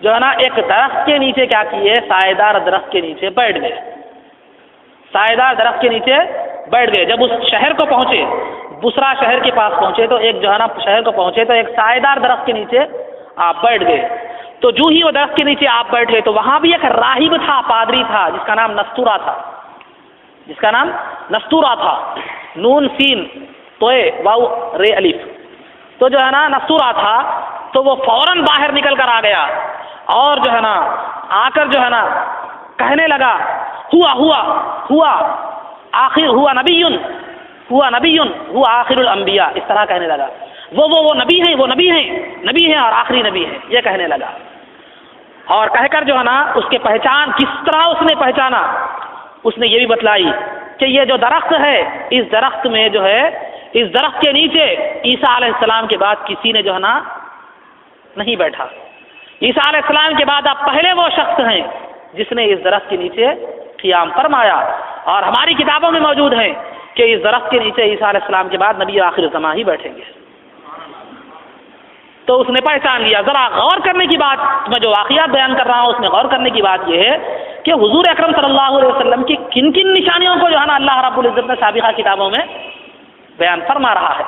جو ہے نا ایک درخت کے نیچے کیا کیے، سائے دار درخت کے نیچے بیٹھ گئے، سائے دار درخت کے نیچے بیٹھ گئے۔ جب اس شہر کو پہنچے، بصرہ شہر کے پاس پہنچے تو ایک جو ہے نا شہر کو پہنچے تو ایک سائے دار درخت کے نیچے آپ بیٹھ گئے۔ تو جو ہی وہ درخت کے نیچے آپ بیٹھے تو وہاں بھی ایک راہب تھا، پادری تھا، جس کا نام نستورہ تھا، جس کا نام نستورہ تھا، نون سین توئے واو رے الف۔ تو جو ہے نا نستورہ تھا تو وہ فوراً باہر نکل کر آ گیا، اور جو ہے نا آ کر جو ہے نا کہنے لگا ہوا آخر ہوا نبی ہوا آخر الانبیاء، اس طرح کہنے لگا، وہ نبی ہیں، وہ نبی ہیں اور آخری نبی ہیں، یہ کہنے لگا۔ اور کہہ کر جو ہے نا اس کے پہچان کس طرح اس نے پہچانا، اس نے یہ بھی بتلائی کہ یہ جو درخت ہے، اس درخت میں جو ہے، اس درخت کے نیچے عیسیٰ علیہ السلام کے بعد کسی نے جو ہے نا نہیں بیٹھا۔ عیسیٰ علیہ السلام کے بعد آپ پہلے وہ شخص ہیں جس نے اس درخت کے نیچے قیام فرمایا، اور ہماری کتابوں میں موجود ہیں کہ اس درخت کے نیچے عیسیٰ علیہ السلام کے بعد نبی آخر الزمان ہی بیٹھیں گے۔ تو اس نے پہچان لیا۔ ذرا غور کرنے کی بات، میں جو واقعات بیان کر رہا ہوں اس میں غور کرنے کی بات یہ ہے کہ حضور اکرم صلی اللہ علیہ وسلم کی کن کن نشانیوں کو جو ہے نا اللہ رب العزت نے سابقہ کتابوں میں بیان فرما رہا ہے۔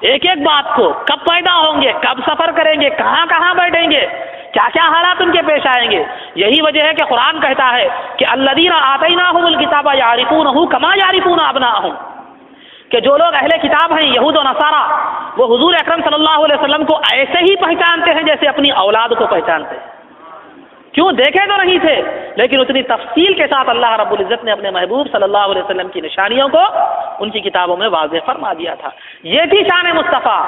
ایک ایک بات کو، کب پیدا ہوں گے، کب سفر کریں گے، کہاں کہاں بیٹھیں گے، کیا کیا حالات ان کے پیش آئیں گے۔ یہی وجہ ہے کہ قرآن کہتا ہے کہ الذین آتیناہم الکتاب یعرفونہ کما یعرفون ابناءہم، کہ جو لوگ اہل کتاب ہیں، یہود و نصارہ، وہ حضور اکرم صلی اللہ علیہ وسلم کو ایسے ہی پہچانتے ہیں جیسے اپنی اولاد کو پہچانتے ہیں۔ کیوں؟ دیکھے تو نہیں تھے، لیکن اتنی تفصیل کے ساتھ اللہ رب العزت نے اپنے محبوب صلی اللہ علیہ وسلم کی نشانیوں کو ان کی کتابوں میں واضح فرما دیا تھا۔ یہ تھی شان مصطفیٰ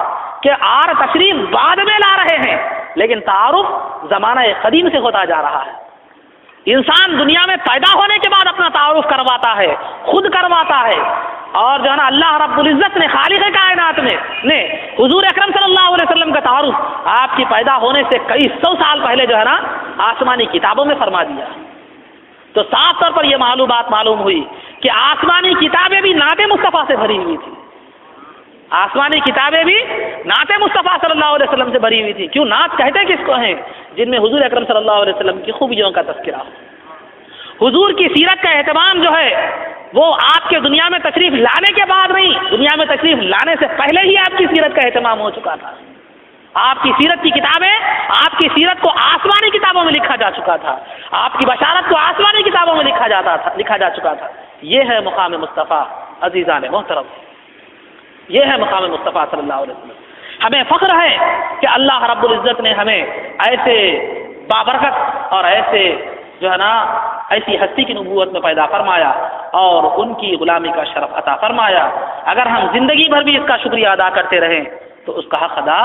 کہ آر تشریف بعد میں لا رہے ہیں، لیکن تعارف زمانہ قدیم سے ہوتا جا رہا ہے۔ انسان دنیا میں پیدا ہونے کے بعد اپنا تعارف کرواتا ہے، خود کرواتا ہے، اور جو ہے نا اللہ رب العزت نے خالق کائنات نے حضور اکرم صلی اللہ علیہ وسلم کا تعارف آپ کی پیدا ہونے سے کئی سو سال پہلے جو ہے نا آسمانی کتابوں میں فرما دیا۔ تو صاف طور پر یہ معلومات معلوم ہوئی کہ آسمانی کتابیں بھی نعت مصطفیٰ سے بھری ہوئی تھی۔ آسمانی کتابیں بھی نعت مصطفیٰ صلی اللہ علیہ وسلم سے بھری ہوئی تھی۔ کیوں؟ نعت کہتے کس کو ہیں؟ جن میں حضور اکرم صلی اللہ علیہ وسلم کی خوبیوں کا تذکرہ ہو۔ حضور کی سیرت کا اہتمام جو ہے وہ آپ کے دنیا میں تشریف لانے کے بعد نہیں، دنیا میں تشریف لانے سے پہلے ہی آپ کی سیرت کا اہتمام ہو چکا تھا۔ آپ کی سیرت کی کتابیں، آپ کی سیرت کو آسمانی کتابوں میں لکھا جا چکا تھا، آپ کی بشارت کو آسمانی کتابوں میں لکھا جا چکا تھا۔ یہ ہے مقام مصطفیٰ عزیزان محترم، یہ ہے مقام مصطفیٰ صلی اللہ علیہ وسلم۔ ہمیں فخر ہے کہ اللہ رب العزت نے ہمیں ایسے بابرکت اور ایسے جو ہے نا ایسی ہستی کی نبوت میں پیدا فرمایا اور ان کی غلامی کا شرف عطا فرمایا۔ اگر ہم زندگی بھر بھی اس کا شکریہ ادا کرتے رہیں تو اس کا حق ادا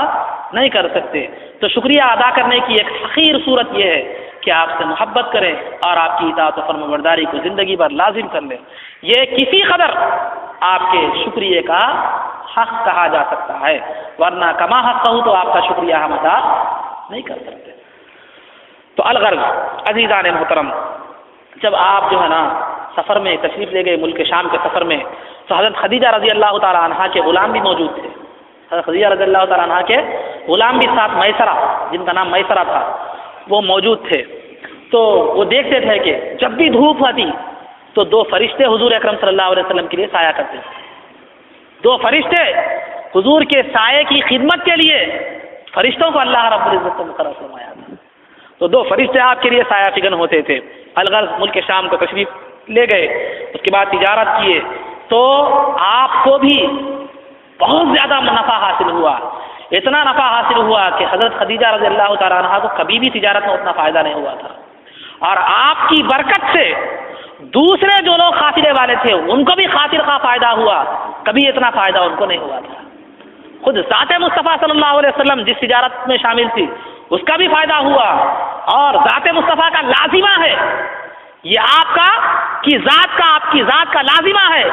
نہیں کر سکتے۔ تو شکریہ ادا کرنے کی ایک حقیر صورت یہ ہے کہ آپ سے محبت کریں اور آپ کی اطاعت و فرمانبرداری کو زندگی بھر لازم کر لیں۔ یہ کسی قدر آپ کے شکریہ کا حق کہا جا سکتا ہے، ورنہ کما حق ہو تو آپ کا شکریہ ہم ادا نہیں کر سکتے۔ تو الغرض عزیزان محترم، جب آپ جو ہے نا سفر میں تشریف لے گئے ملک شام کے سفر میں، تو حضرت خدیجہ رضی اللہ تعالیٰ عنہا کے غلام بھی موجود تھے۔ حضرت خدیجہ رضی اللہ تعالیٰ عنہا کے غلام بھی ساتھ میسرہ، جن کا نام میسرہ تھا، وہ موجود تھے۔ تو وہ دیکھتے تھے کہ جب بھی دھوپ آتی تو دو فرشتے حضور اکرم صلی اللہ علیہ وسلم کے لیے سایہ کرتے تھے۔ دو فرشتے حضور کے سائے کی خدمت کے لیے، فرشتوں کو اللہ رب العزت نے مقرر فرمایا تھا، تو دو فرشتے آپ کے لیے سایہ فگن ہوتے تھے۔ الغرض ملک شام کو تشریف لے گئے، اس کے بعد تجارت کیے، تو آپ کو بھی بہت زیادہ نفع حاصل ہوا۔ اتنا نفع حاصل ہوا کہ حضرت خدیجہ رضی اللہ تعالیٰ عنہا کو کبھی بھی تجارت میں اتنا فائدہ نہیں ہوا تھا، اور آپ کی برکت سے دوسرے جو لوگ خاطرے والے تھے ان کو بھی خاطر کا فائدہ ہوا، کبھی اتنا فائدہ ان کو نہیں ہوا تھا۔ خود ذات مصطفیٰ صلی اللہ علیہ وسلم جس تجارت میں شامل تھی اس کا بھی فائدہ ہوا، اور ذات مصطفیٰ کا لازمہ ہے، یہ آپ کی ذات کا لازمہ ہے،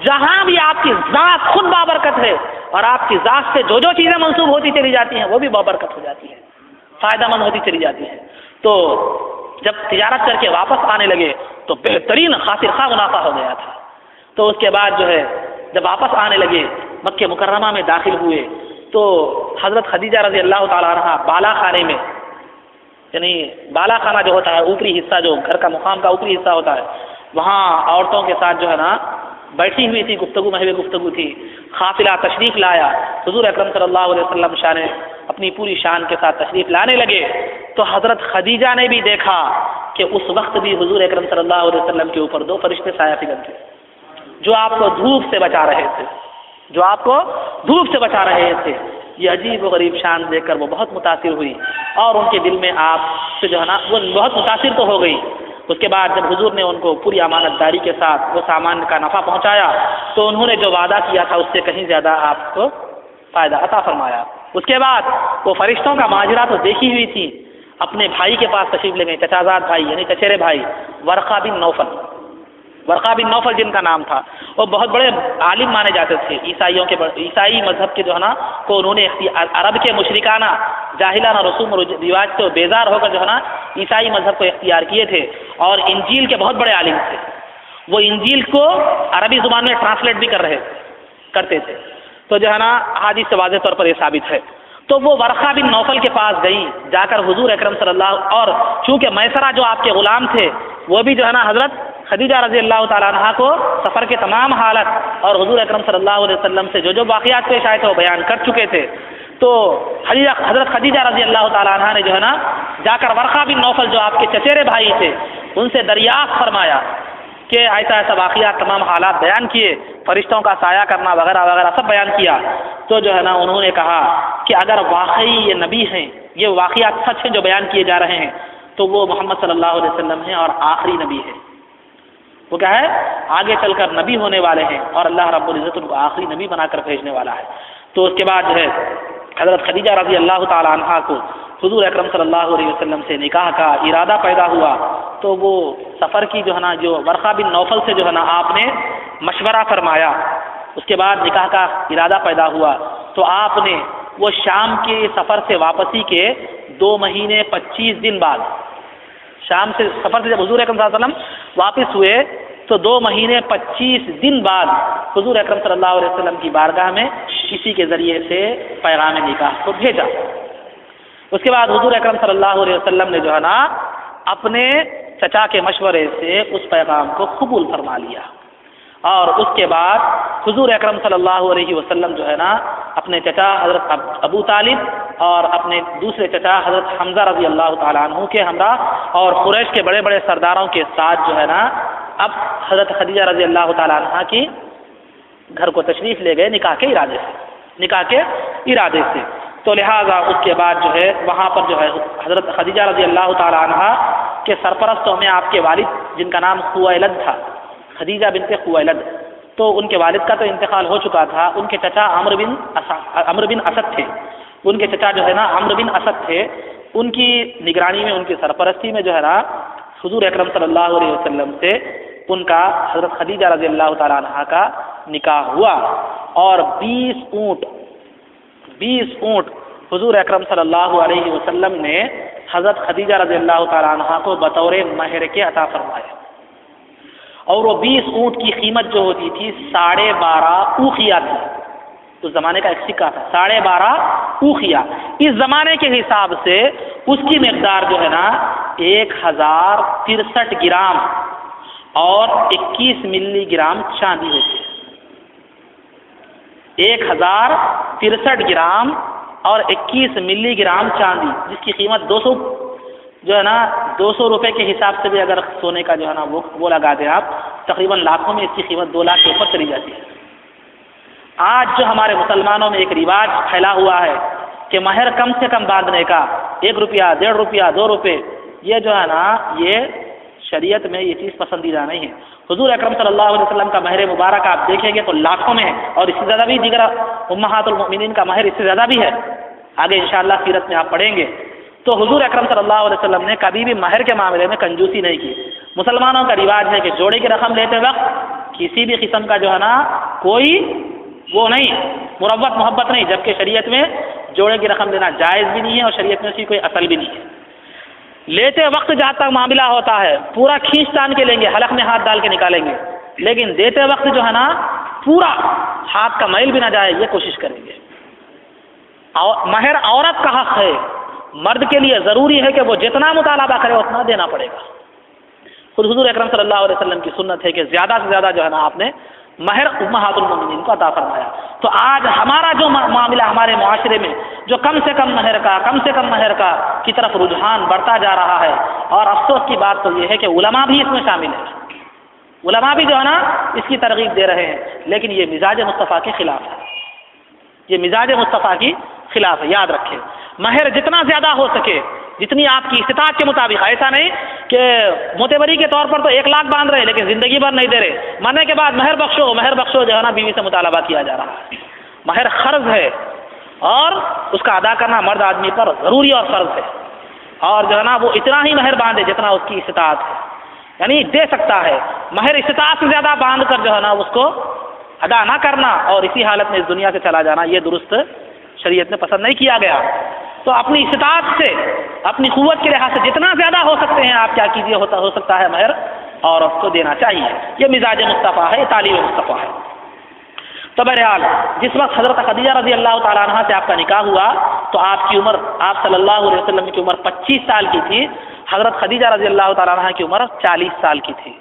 جہاں بھی آپ کی ذات خود بابرکت ہے اور آپ کی ذات سے جو چیزیں منسوب ہوتی چلی جاتی ہیں وہ بھی بابرکت ہو جاتی ہیں، فائدہ مند ہوتی چلی جاتی ہیں۔ تو جب تجارت کر کے واپس آنے لگے تو بہترین خاطر خواہ منافع ہو گیا تھا۔ تو اس کے بعد جو ہے جب واپس آنے لگے مکہ مکرمہ میں داخل ہوئے تو حضرت خدیجہ رضی اللہ تعالیٰ عنہ بالا خانے میں، یعنی بالا خانہ جو ہوتا ہے اوپری حصہ، جو گھر کا مقام کا اوپری حصہ ہوتا ہے، وہاں عورتوں کے ساتھ جو ہے نا بیٹھی ہوئی تھی، گفتگو محو گفتگو تھی۔ قافلہ تشریف لایا، حضور اکرم صلی اللہ علیہ وسلم شان اپنی پوری شان کے ساتھ تشریف لانے لگے، تو حضرت خدیجہ نے بھی دیکھا کہ اس وقت بھی حضور اکرم صلی اللہ علیہ وسلم کے اوپر دو فرشتے سایہ فگن تھے، جو آپ کو دھوپ سے بچا رہے تھے، یہ عجیب و غریب شان دیکھ کر وہ بہت متاثر ہوئی، اور ان کے دل میں آپ سے جو ہے نا وہ بہت متاثر تو ہو گئی۔ اس کے بعد جب حضور نے ان کو پوری امانت داری کے ساتھ وہ سامان کا نفع پہنچایا تو انہوں نے جو وعدہ کیا تھا اس سے کہیں زیادہ آپ کو فائدہ عطا فرمایا۔ اس کے بعد وہ فرشتوں کا ماجرا تو دیکھی ہوئی تھی، اپنے بھائی کے پاس تشریف لے گئے، چچازاد بھائی یعنی چچیرے بھائی ورقہ بن نوفل جن کا نام تھا، وہ بہت بڑے عالم مانے جاتے تھے عیسائی مذہب کے جو ہے نا کو انہوں نے عرب کے مشرکانہ جاہلانہ رسوم و رواج سے بیزار ہو کر جو ہے نا عیسائی مذہب کو اختیار کیے تھے اور انجیل کے بہت بڑے عالم تھے. وہ انجیل کو عربی زبان میں ٹرانسلیٹ بھی کرتے تھے. تو جو ہے نا احادیث سے واضح طور پر یہ ثابت ہے. تو وہ ورقہ بن نوفل کے پاس گئی، جا کر حضور اکرم صلی اللہ، اور چونکہ میسرہ جو آپ کے غلام تھے وہ بھی جو ہے نا حضرت خدیجہ رضی اللہ تعالیٰ عنہ کو سفر کے تمام حالت اور حضور اکرم صلی اللہ علیہ وسلم سے جو واقعات پیش آئے تھے وہ بیان کر چکے تھے. تو حضرت خدیجہ رضی اللہ تعالیٰ عنہ نے جو ہے نا جا کر ورقہ بن نوفل جو آپ کے چچیرے بھائی تھے ان سے دریافت فرمایا کہ ایسا ایسا واقعات تمام حالات بیان کیے، فرشتوں کا سایہ کرنا وغیرہ وغیرہ سب بیان کیا. تو جو ہے نا انہوں نے کہا کہ اگر واقعی یہ نبی ہیں، یہ واقعات سچ ہیں جو بیان کیے جا رہے ہیں، تو وہ محمد صلی اللہ علیہ وسلم ہیں اور آخری نبی ہے. وہ کیا ہے؟ آگے چل کر نبی ہونے والے ہیں اور اللہ رب العزت ان کو آخری نبی بنا کر بھیجنے والا ہے. تو اس کے بعد جو ہے حضرت خدیجہ رضی اللہ تعالی عنہا کو حضور اکرم صلی اللہ علیہ وسلم سے نکاح کا ارادہ پیدا ہوا. تو وہ سفر کی جو ہے نا جو ورقہ بن نوفل سے جو ہے نا آپ نے مشورہ فرمایا، اس کے بعد نکاح کا ارادہ پیدا ہوا. تو آپ نے وہ شام کے سفر سے واپسی کے 2 مہینے 25 دن بعد، شام سے سفر سے جب حضور اکرم صلی اللہ علیہ وسلم واپس ہوئے تو 2 مہینے 25 دن بعد حضور اکرم صلی اللہ علیہ وسلم کی بارگاہ میں کسی کے ذریعے سے پیغام نکاح کو بھیجا. اس کے بعد حضور اکرم صلی اللہ علیہ وسلم نے جو ہے نا اپنے چچا کے مشورے سے اس پیغام کو قبول فرما لیا. اور اس کے بعد حضور اکرم صلی اللہ علیہ وسلم جو ہے نا اپنے چچا حضرت ابو طالب اور اپنے دوسرے چچا حضرت حمزہ رضی اللہ تعالیٰ عنہ کے ہمراہ اور قریش کے بڑے بڑے سرداروں کے ساتھ جو ہے نا اب حضرت خدیجہ رضی اللہ تعالیٰ عنہ کی گھر کو تشریف لے گئے نکاح کے ارادے سے. تو لہٰذا اس کے بعد جو ہے وہاں پر جو ہے حضرت خدیجہ رضی اللہ تعالیٰ عنہ کے سرپرستوں میں آپ کے والد جن کا نام خویلد تھا، خدیجہ بنت خویلد، تو ان کے والد کا تو انتقال ہو چکا تھا. ان کے چچا عمرو بن اسد تھے. ان کے چچا جو ہے نا عمرو بن اسد تھے. ان کی نگرانی میں، ان کی سرپرستی میں جو ہے نا حضور اکرم صلی اللہ علیہ وسلم سے ان کا حضرت خدیجہ رضی اللہ تعالیٰ عنہ کا نکاح ہوا. اور 20 اونٹ حضور اکرم صلی اللہ علیہ وسلم نے حضرت خدیجہ رضی اللہ تعالیٰ عنہ کو بطور مہر کے عطا فرمائے. اور وہ 20 اونٹ کی قیمت جو ہوتی تھی 12.5 اوقیہ تھی. اس زمانے کا ایک سکہ تھا 12.5 اوقیہ. اس زمانے کے حساب سے اس کی مقدار جو ہے نا 1063 گرام اور 21 ملی گرام چاندی ہوتی ہے. 1063 گرام اور 21 ملی گرام چاندی، جس کی قیمت 200 جو ہے نا 200 روپے کے حساب سے بھی اگر سونے کا جو ہے نا وہ لگا دیں آپ، تقریباً لاکھوں میں اس کی قیمت 2 لاکھ کے اوپر چلی جاتی ہے. آج جو ہمارے مسلمانوں میں ایک رواج پھیلا ہوا ہے کہ مہر کم سے کم باندھنے کا 1 روپیہ 1.5 روپیہ 2 روپے، یہ جو ہے نا یہ شریعت میں یہ چیز پسندیدہ نہیں ہے. حضور اکرم صلی اللہ علیہ وسلم کا مہر مبارک آپ دیکھیں گے تو لاکھوں میں ہے، اور اس سے زیادہ بھی دیگر امہات المؤمنین کا مہر اس سے زیادہ بھی ہے. آگے انشاءاللہ سیرت میں آپ پڑھیں گے. تو حضور اکرم صلی اللہ علیہ وسلم نے کبھی بھی مہر کے معاملے میں کنجوسی نہیں کی. مسلمانوں کا رواج ہے کہ جوڑے کی رقم لیتے وقت کسی بھی قسم کا جو ہے نا کوئی وہ نہیں، مروت محبت نہیں، جبکہ شریعت میں جوڑے کی رقم دینا جائز بھی نہیں ہے اور شریعت میں اس کی کوئی اصل بھی نہیں ہے. لیتے وقت جہاں تک معاملہ ہوتا ہے پورا کھینچ تان کے لیں گے، حلق میں ہاتھ ڈال کے نکالیں گے، لیکن دیتے وقت جو ہے نا پورا ہاتھ کا میل بھی نہ جائے یہ کوشش کریں گے. مہر عورت کا حق ہے، مرد کے لیے ضروری ہے کہ وہ جتنا مطالبہ کرے اتنا دینا پڑے گا. خود حضور اکرم صلی اللہ علیہ وسلم کی سنت ہے کہ زیادہ سے زیادہ جو ہے نا آپ نے مہر امہات المومنین کو عطا فرمایا. تو آج ہمارا جو معاملہ ہمارے معاشرے میں جو کم سے کم مہر کا کی طرف رجحان بڑھتا جا رہا ہے، اور افسوس کی بات تو یہ ہے کہ علماء بھی اس میں شامل ہیں. علماء بھی جو ہے نا اس کی ترغیب دے رہے ہیں، لیکن یہ مزاج مصطفیٰ کے خلاف ہے. یہ مزاج مصطفیٰ کی خلاف ہے. یاد رکھیں مہر جتنا زیادہ ہو سکے، جتنی آپ کی استطاعت کے مطابق. ایسا نہیں کہ معتبری کے طور پر تو 1 لاکھ باندھ رہے لیکن زندگی بھر نہیں دے رہے، مرنے کے بعد مہر بخشو جو ہے نا بیوی سے مطالبہ کیا جا رہا ہے. مہر فرض ہے اور اس کا ادا کرنا مرد آدمی پر ضروری اور فرض ہے. اور جو ہے نا وہ اتنا ہی مہر باندھے جتنا اس کی استطاعت ہے، یعنی دے سکتا ہے، مہر استطاعت سے زیادہ باندھ کر جو ہے نا اس کو ادا نہ کرنا اور اسی حالت میں اس دنیا سے چلا جانا، یہ درست شریعت میں پسند نہیں کیا گیا۔ تو اپنی استطاعت سے، اپنی قوت کے لحاظ سے جتنا زیادہ ہو سکتے ہیں آپ کیا کیجیے، ہو سکتا ہے مہر، اور اس کو دینا چاہیے۔ یہ مزاج مصطفیٰ ہے، یہ تعلیم مصطفیٰ ہے۔ تو بہرحال جس وقت حضرت خدیجہ رضی اللہ تعالیٰ عنہ سے آپ کا نکاح ہوا تو آپ کی عمر، آپ صلی اللہ علیہ وسلم کی عمر 25 سال کی تھی، حضرت خدیجہ رضی اللہ تعالیٰ عنہ کی عمر 40 سال کی تھی،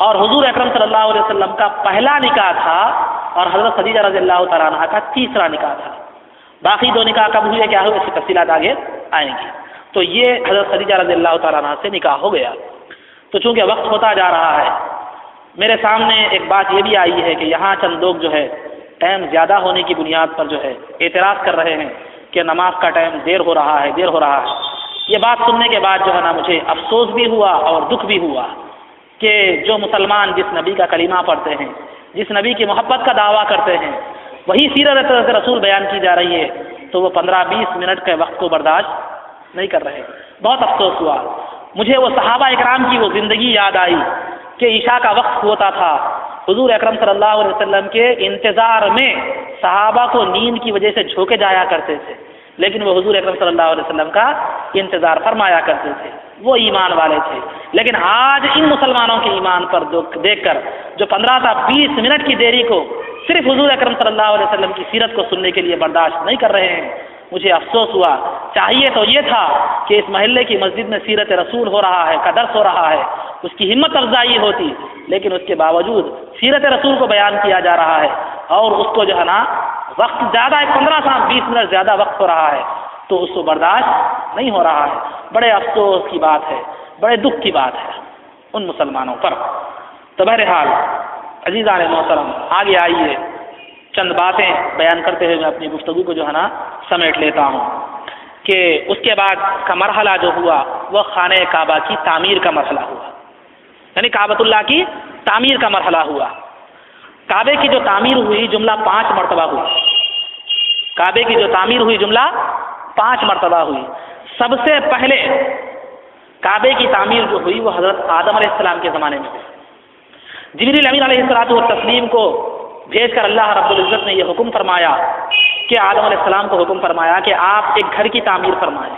اور حضور اکرم صلی اللہ علیہ وسلم کا پہلا نکاح تھا اور حضرت خدیجہ رضی اللہ تعالیٰ عنہ کا تیسرا نکاح تھا۔ باقی دو نکاح کب ہوئے، کیا ہوئے، اس کی تفصیلات آگے آئیں گی۔ تو یہ حضرت خدیجہ رضی اللہ تعالیٰ عنہ سے نکاح ہو گیا۔ تو چونکہ وقت ہوتا جا رہا ہے، میرے سامنے ایک بات یہ بھی آئی ہے کہ یہاں چند لوگ جو ہے ٹائم زیادہ ہونے کی بنیاد پر جو ہے اعتراض کر رہے ہیں کہ نماز کا ٹائم دیر ہو رہا ہے۔ یہ بات سننے کے بعد جو ہے نا مجھے افسوس بھی ہوا اور دکھ بھی ہوا کہ جو مسلمان جس نبی کا کلمہ پڑھتے ہیں، جس نبی کی محبت کا دعویٰ کرتے ہیں، وہی سیرت رسول بیان کی جا رہی ہے تو وہ 15-20 منٹ کے وقت کو برداشت نہیں کر رہے۔ بہت افسوس ہوا مجھے، وہ صحابہ اکرام کی وہ زندگی یاد آئی کہ عشاء کا وقت ہوتا تھا، حضور اکرم صلی اللہ علیہ وسلم کے انتظار میں صحابہ کو نیند کی وجہ سے جھوکے جایا کرتے تھے، لیکن وہ حضور اکرم صلی اللہ علیہ وسلم کا انتظار فرمایا کرتے تھے، وہ ایمان والے تھے۔ لیکن آج ان مسلمانوں کے ایمان پر دیکھ کر جو 15 تا 20 منٹ کی دیری کو صرف حضور اکرم صلی اللہ علیہ وسلم کی سیرت کو سننے کے لیے برداشت نہیں کر رہے ہیں، مجھے افسوس ہوا۔ چاہیے تو یہ تھا کہ اس محلے کی مسجد میں سیرت رسول ہو رہا ہے، کا درس ہو رہا ہے، اس کی ہمت افزائی ہوتی، لیکن اس کے باوجود سیرت رسول کو بیان کیا جا رہا ہے اور اس کو جو ہے نا وقت زیادہ 15 سے 20 منٹ زیادہ وقت ہو رہا ہے تو اس کو برداشت نہیں ہو رہا ہے۔ بڑے افسوس کی بات ہے، بڑے دکھ کی بات ہے ان مسلمانوں پر۔ تو بہرحال عزیزان محترم، آگے آئیے چند باتیں بیان کرتے ہوئے میں اپنی گفتگو کو جو ہے نا سمیٹ لیتا ہوں کہ اس کے بعد کا مرحلہ جو ہوا وہ خانہ کعبہ کی تعمیر کا مرحلہ ہوا، یعنی کعبۃ اللہ کی تعمیر کا مرحلہ ہوا۔ کعبے کی جو تعمیر ہوئی جملہ 5 مرتبہ ہوئی، کعبے کی جو تعمیر ہوئی جملہ 5 مرتبہ ہوئی۔ سب سے پہلے کعبے کی تعمیر جو ہوئی وہ حضرت آدم علیہ السلام کے زمانے میں ہوئی۔ جبریل امین علیہ الصلوۃ والتسلیم کو بھیج کر اللہ رب العزت نے یہ حکم فرمایا کہ آدم علیہ السلام کو حکم فرمایا کہ آپ ایک گھر کی تعمیر فرمائیں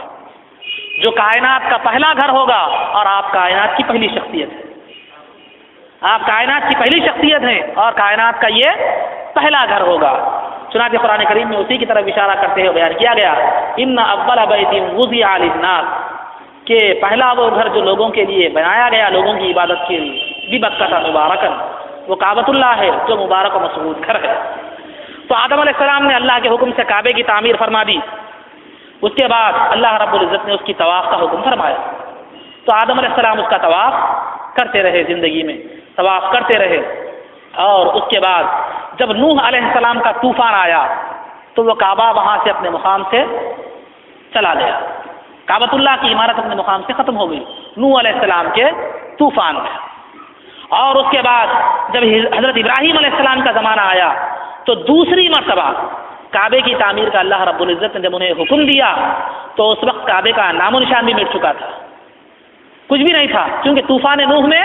جو کائنات کا پہلا گھر ہوگا، اور آپ کائنات کی پہلی شخصیت ہیں، آپ کائنات کی پہلی شخصیت ہیں اور کائنات کا یہ پہلا گھر ہوگا۔ چنانچہ قرآن کریم میں اسی کی طرف اشارہ کرتے ہوئے بیان کیا گیا، ان اول بیت وضع للناس، کہ پہلا وہ گھر جو لوگوں کے لیے بنایا گیا، لوگوں کی عبادت کے لیے، ببکۃ مبارکن، وہ کعبۃ اللہ ہے جو مبارک و مسعود گھر ہے۔ تو آدم علیہ السلام نے اللہ کے حکم سے کعبے کی تعمیر فرما دی۔ اس کے بعد اللہ رب العزت نے اس کی طواف کا حکم فرمایا، تو آدم علیہ السلام اس کا طواف کرتے رہے، زندگی میں طواف کرتے رہے۔ اور اس کے بعد جب نوح علیہ السلام کا طوفان آیا تو وہ کعبہ وہاں سے اپنے مقام سے چلا گیا، کعبۃ اللہ کی عمارت اپنے مقام سے ختم ہو گئی نوح علیہ السلام کے طوفان میں۔ اور اس کے بعد جب حضرت ابراہیم علیہ السلام کا زمانہ آیا تو دوسری مرتبہ کعبے کی تعمیر کا اللہ رب العزت نے جب انہیں حکم دیا تو اس وقت کعبے کا نام و نشان بھی مٹ چکا تھا، کچھ بھی نہیں تھا، کیونکہ طوفان نوح میں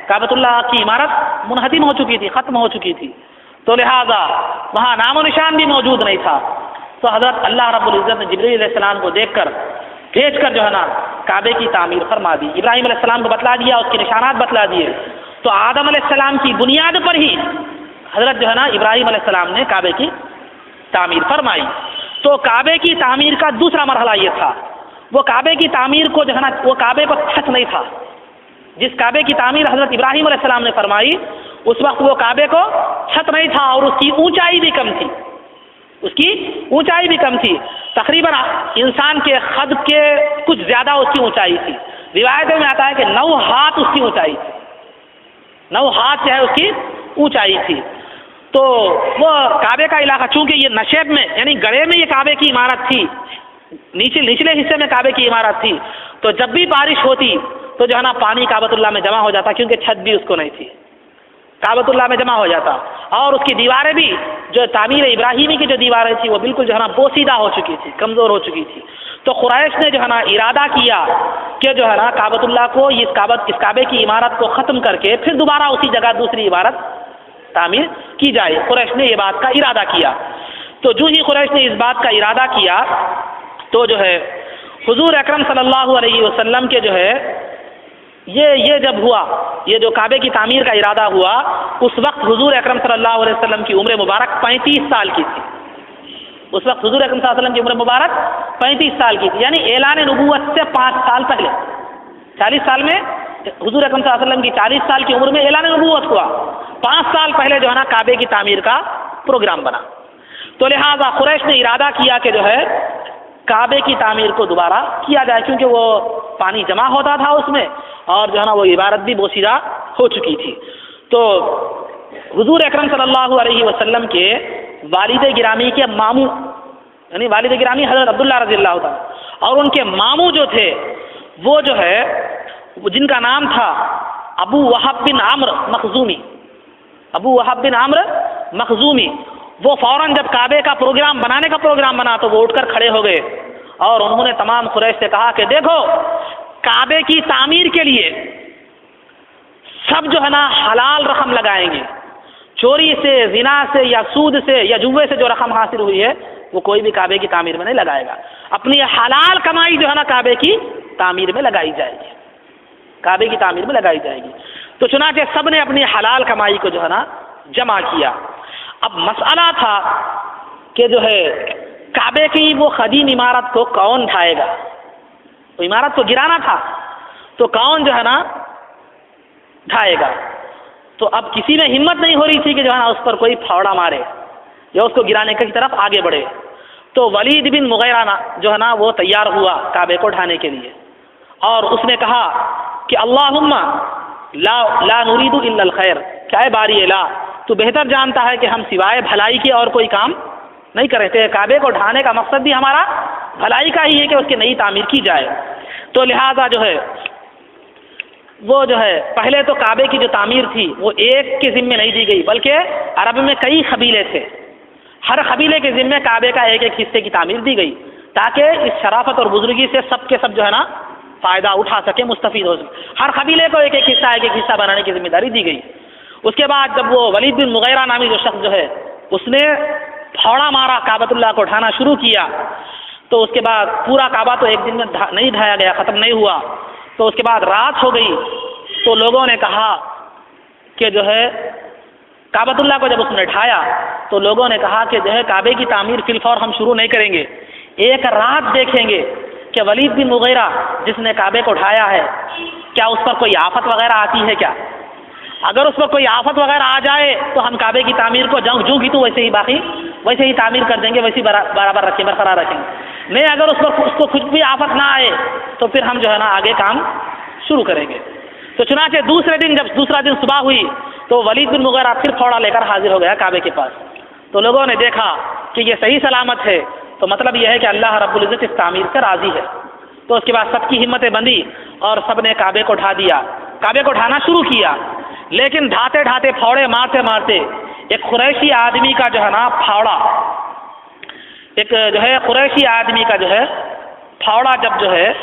کعبۃ اللہ کی عمارت منہدم ہو چکی تھی، ختم ہو چکی تھی، تو لہذا وہاں نام و نشان بھی موجود نہیں تھا۔ تو حضرت اللہ رب العزت نے جبرائیل علیہ السلام کو دیکھ کر بھیج کر جو ہے نا کعبے کی تعمیر فرما دی، ابراہیم علیہ السلام کو بتلا دیا، اس کے نشانات بتلا دیے۔ تو آدم علیہ السلام کی بنیاد پر ہی حضرت جو ہے نا ابراہیم علیہ السلام نے کعبے کی تعمیر فرمائی۔ تو کعبے کی تعمیر کا دوسرا مرحلہ یہ تھا، وہ کعبے کی تعمیر کو جو ہے نا وہ کعبے کو چھت نہیں تھا، جس کعبے کی تعمیر حضرت ابراہیم علیہ السلام نے فرمائی اس وقت وہ کعبے کو چھت نہیں تھا اور اس کی اونچائی بھی کم تھی، اس کی اونچائی بھی کم تھی، تقریباً انسان کے قد کے کچھ زیادہ اس کی اونچائی تھی۔ روایتوں میں آتا ہے کہ 9 ہاتھ اس کی اونچائی تھی، 9 ہاتھ جو ہے اس کی اونچائی تھی۔ تو وہ کعبے کا علاقہ چونکہ یہ نشیب میں یعنی گڑھے میں یہ کعبے کی عمارت تھی، نچلے حصے میں کعبے کی عمارت تھی، تو جب بھی بارش ہوتی تو جو ہے نا پانی کعبۃ اللہ میں جمع ہو جاتا، کیونکہ چھت بھی اس کو نہیں تھی، کعبۃ اللہ میں جمع ہو جاتا۔ اور اس کی دیواریں بھی جو تعمیر ابراہیمی کی جو دیواریں تھیں وہ بالکل جو ہے نا بوسیدہ ہو چکی تھی، کمزور ہو چکی تھی۔ تو قریش نے جو ہے نا ارادہ کیا کہ جو ہے نا کعبۃ اللہ کو اس کعبے کی عمارت کو ختم کر کے پھر دوبارہ اسی جگہ دوسری عمارت تعمیر کی جائے. قریش نے یہ بات کا ارادہ کیا. تو جو ہی قریش نے اس بات کا ارادہ کیا تو جو ہے حضور اکرم صلی اللہ علیہ وسلم کے جو ہے یہ جب ہوا، یہ جو کعبے کی تعمیر کا ارادہ ہوا، اس وقت حضور اکرم صلی اللہ علیہ وسلم کی عمر مبارک 35 سال کی تھی. اس وقت حضور اکرم صلی اللہ علیہ وسلم کی عمر مبارک 35 سال کی تھی، یعنی اعلان نبوت سے 5 سال پہلے. 40 سال میں حضور اکرم صلی اللہ علیہ وسلم کی 40 سال کی عمر میں اعلان نبوت ہوا. 5 سال پہلے جو ہے نا کعبے کی تعمیر کا پروگرام بنا. تو لہٰذا قریش نے ارادہ کیا کہ جو ہے کعبے کی تعمیر کو دوبارہ کیا جائے، کیونکہ وہ پانی جمع ہوتا تھا اس میں اور جو ہے نا وہ عبارت بھی بوسیدہ ہو چکی تھی. تو حضور اکرم صلی اللہ علیہ وسلم کے والد گرامی کے ماموں، یعنی والد گرامی حضرت عبداللہ رضی اللہ تعالیٰ، اور ان کے ماموں جو تھے وہ جو ہے جن کا نام تھا ابو وہب بن عمرو مخزومی، ابو وہب بن عمرو مخزومی، وہ فوراً جب کعبے کا پروگرام بنانے کا پروگرام بنا تو وہ اٹھ کر کھڑے ہو گئے اور انہوں نے تمام قریش سے کہا کہ دیکھو کعبے کی تعمیر کے لیے سب جو ہے نا حلال رقم لگائیں گے، چوری سے، زنا سے یا سود سے یا جوے سے جو رقم حاصل ہوئی ہے وہ کوئی بھی کعبے کی تعمیر میں نہیں لگائے گا. اپنی حلال کمائی جو ہے نا کعبے کی تعمیر میں لگائی جائے گی، کعبے کی تعمیر میں لگائی جائے گی. تو چنانچہ سب نے اپنی حلال کمائی کو جو ہے نا جمع کیا. اب مسئلہ تھا کہ جو ہے کعبے کی وہ قدیم عمارت کو کون ڈھائے گا؟ وہ عمارت کو گرانا تھا تو کون جو ہے نا ڈھائے گا؟ تو اب کسی میں ہمت نہیں ہو رہی تھی کہ جو ہے نا اس پر کوئی پھاوڑا مارے یا اس کو گرانے کی طرف آگے بڑھے. تو ولید بن مغیرہ جو ہے نا وہ تیار ہوا کعبے کو ڈھانے کے لیے اور اس نے کہا کہ اللہم لا نرید الا الخیر، کیا ہے باری الہ، تو بہتر جانتا ہے کہ ہم سوائے بھلائی کے اور کوئی کام نہیں کر رہے تھے. کعبے کو ڈھانے کا مقصد بھی ہمارا بھلائی کا ہی ہے کہ اس کی نئی تعمیر کی جائے. تو لہذا جو ہے وہ جو ہے پہلے تو کعبے کی جو تعمیر تھی وہ ایک کے ذمے نہیں دی گئی بلکہ عرب میں کئی قبیلے تھے، ہر قبیلے کے ذمے کعبے کا ایک ایک حصے کی تعمیر دی گئی تاکہ اس شرافت اور بزرگی سے سب کے سب جو ہے نا فائدہ اٹھا سکے، مستفید ہو سکے. ہر قبیلے کو ایک ایک حصہ بنانے کی ذمہ داری دی گئی. اس کے بعد جب وہ ولید بن مغیرہ نامی جو شخص جو ہے اس نے پھاوڑا مارا کعبۃ اللہ کو ڈھانا شروع کیا تو اس کے بعد پورا کعبہ تو ایک دن میں نہیں ڈھایا گیا، ختم نہیں ہوا. تو اس کے بعد رات ہو گئی تو لوگوں نے کہا کہ جو ہے کعبۃ اللہ کو جب اس نے ڈھایا تو لوگوں نے کہا کہ جو ہے کعبے کی تعمیر فی الفور ہم شروع نہیں کریں گے، ایک رات دیکھیں گے کہ ولید بن مغیرہ جس نے کعبے کو ڈھایا ہے کیا اس پر کوئی آفت وغیرہ آتی ہے کیا. اگر اس پر کوئی آفت وغیرہ آ جائے تو ہم کعبے کی تعمیر کو جو کی تو ویسے ہی تعمیر کر دیں گے، ویسے برابر برقرار رکھیں گے. نہیں اگر اس کو کچھ بھی آفت نہ آئے تو پھر ہم جو ہے نا آگے کام شروع کریں گے. تو چنانچہ دوسرا دن صبح ہوئی تو ولید بن مغیرہ پھر پھاوڑا لے کر حاضر ہو گیا کعبے کے پاس. تو لوگوں نے دیکھا کہ یہ صحیح سلامت ہے تو مطلب یہ ہے کہ اللہ رب العزت اس تعمیر سے راضی ہے. تو اس کے بعد سب کی ہمتیں بندھی اور سب نے کعبے کو ڈھا دیا، کعبے کو ڈھانا شروع کیا. لیکن ڈھاتے ڈھاتے پھاوڑے مارتے ایک قریشی آدمی کا جو ہے نا پھاوڑا، ایک جو ہے قریشی آدمی کا جو ہے پھاوڑا جب جو ہے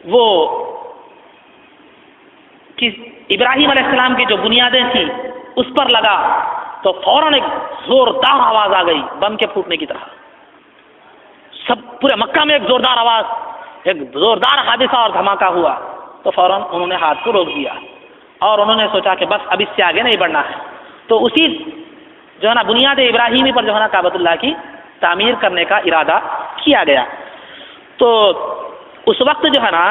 وہ ابراہیم علیہ السلام کی جو بنیادیں تھیں اس پر لگا تو فوراً ایک زوردار آواز آ گئی بم کے پھوٹنے کی طرح. سب پورے مکہ میں ایک زوردار آواز، ایک زوردار حادثہ اور دھماکہ ہوا. تو فوراً انہوں نے ہاتھ کو روک دیا اور انہوں نے سوچا کہ بس اب اس سے آگے نہیں بڑھنا ہے. تو اسی جو ہے نا بنیاد ابراہیمی پر جو ہے نا کعبۃ اللہ کی تعمیر کرنے کا ارادہ کیا گیا. تو اس وقت جو ہے نا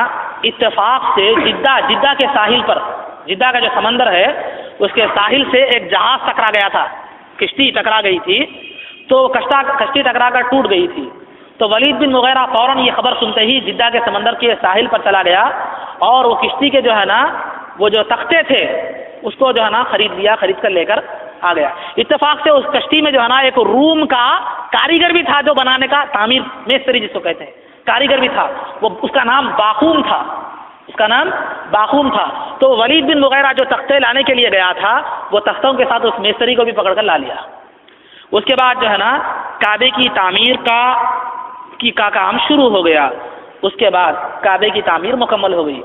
اتفاق سے جدہ کے ساحل پر، جدہ کا جو سمندر ہے اس کے ساحل سے ایک جہاز ٹکرا گیا تھا، کشتی ٹکرا گئی تھی. تو کشتی ٹکرا کر ٹوٹ گئی تھی. تو ولید بن مغیرہ فوراً یہ خبر سنتے ہی جدہ کے سمندر کے ساحل پر چلا گیا اور وہ کشتی کے جو ہے نا وہ جو تختے تھے اس کو جو ہے نا خرید کر لے کر آ گیا. اتفاق سے اس کشتی میں جو ہے نا ایک روم کا کاریگر بھی تھا جو بنانے کا، تعمیر میستری جس کو کہتے ہیں، کاریگر بھی تھا. وہ اس کا نام باخوم تھا. تو ولید بن مغیرہ جو تختے لانے کے لیے گیا تھا وہ تختوں کے ساتھ اس میستری کو بھی پکڑ کر لا لیا. اس کے بعد جو ہے نا کعبے کی تعمیر کا کام شروع ہو گیا. اس کے بعد کعبے کی تعمیر مکمل ہو گئی.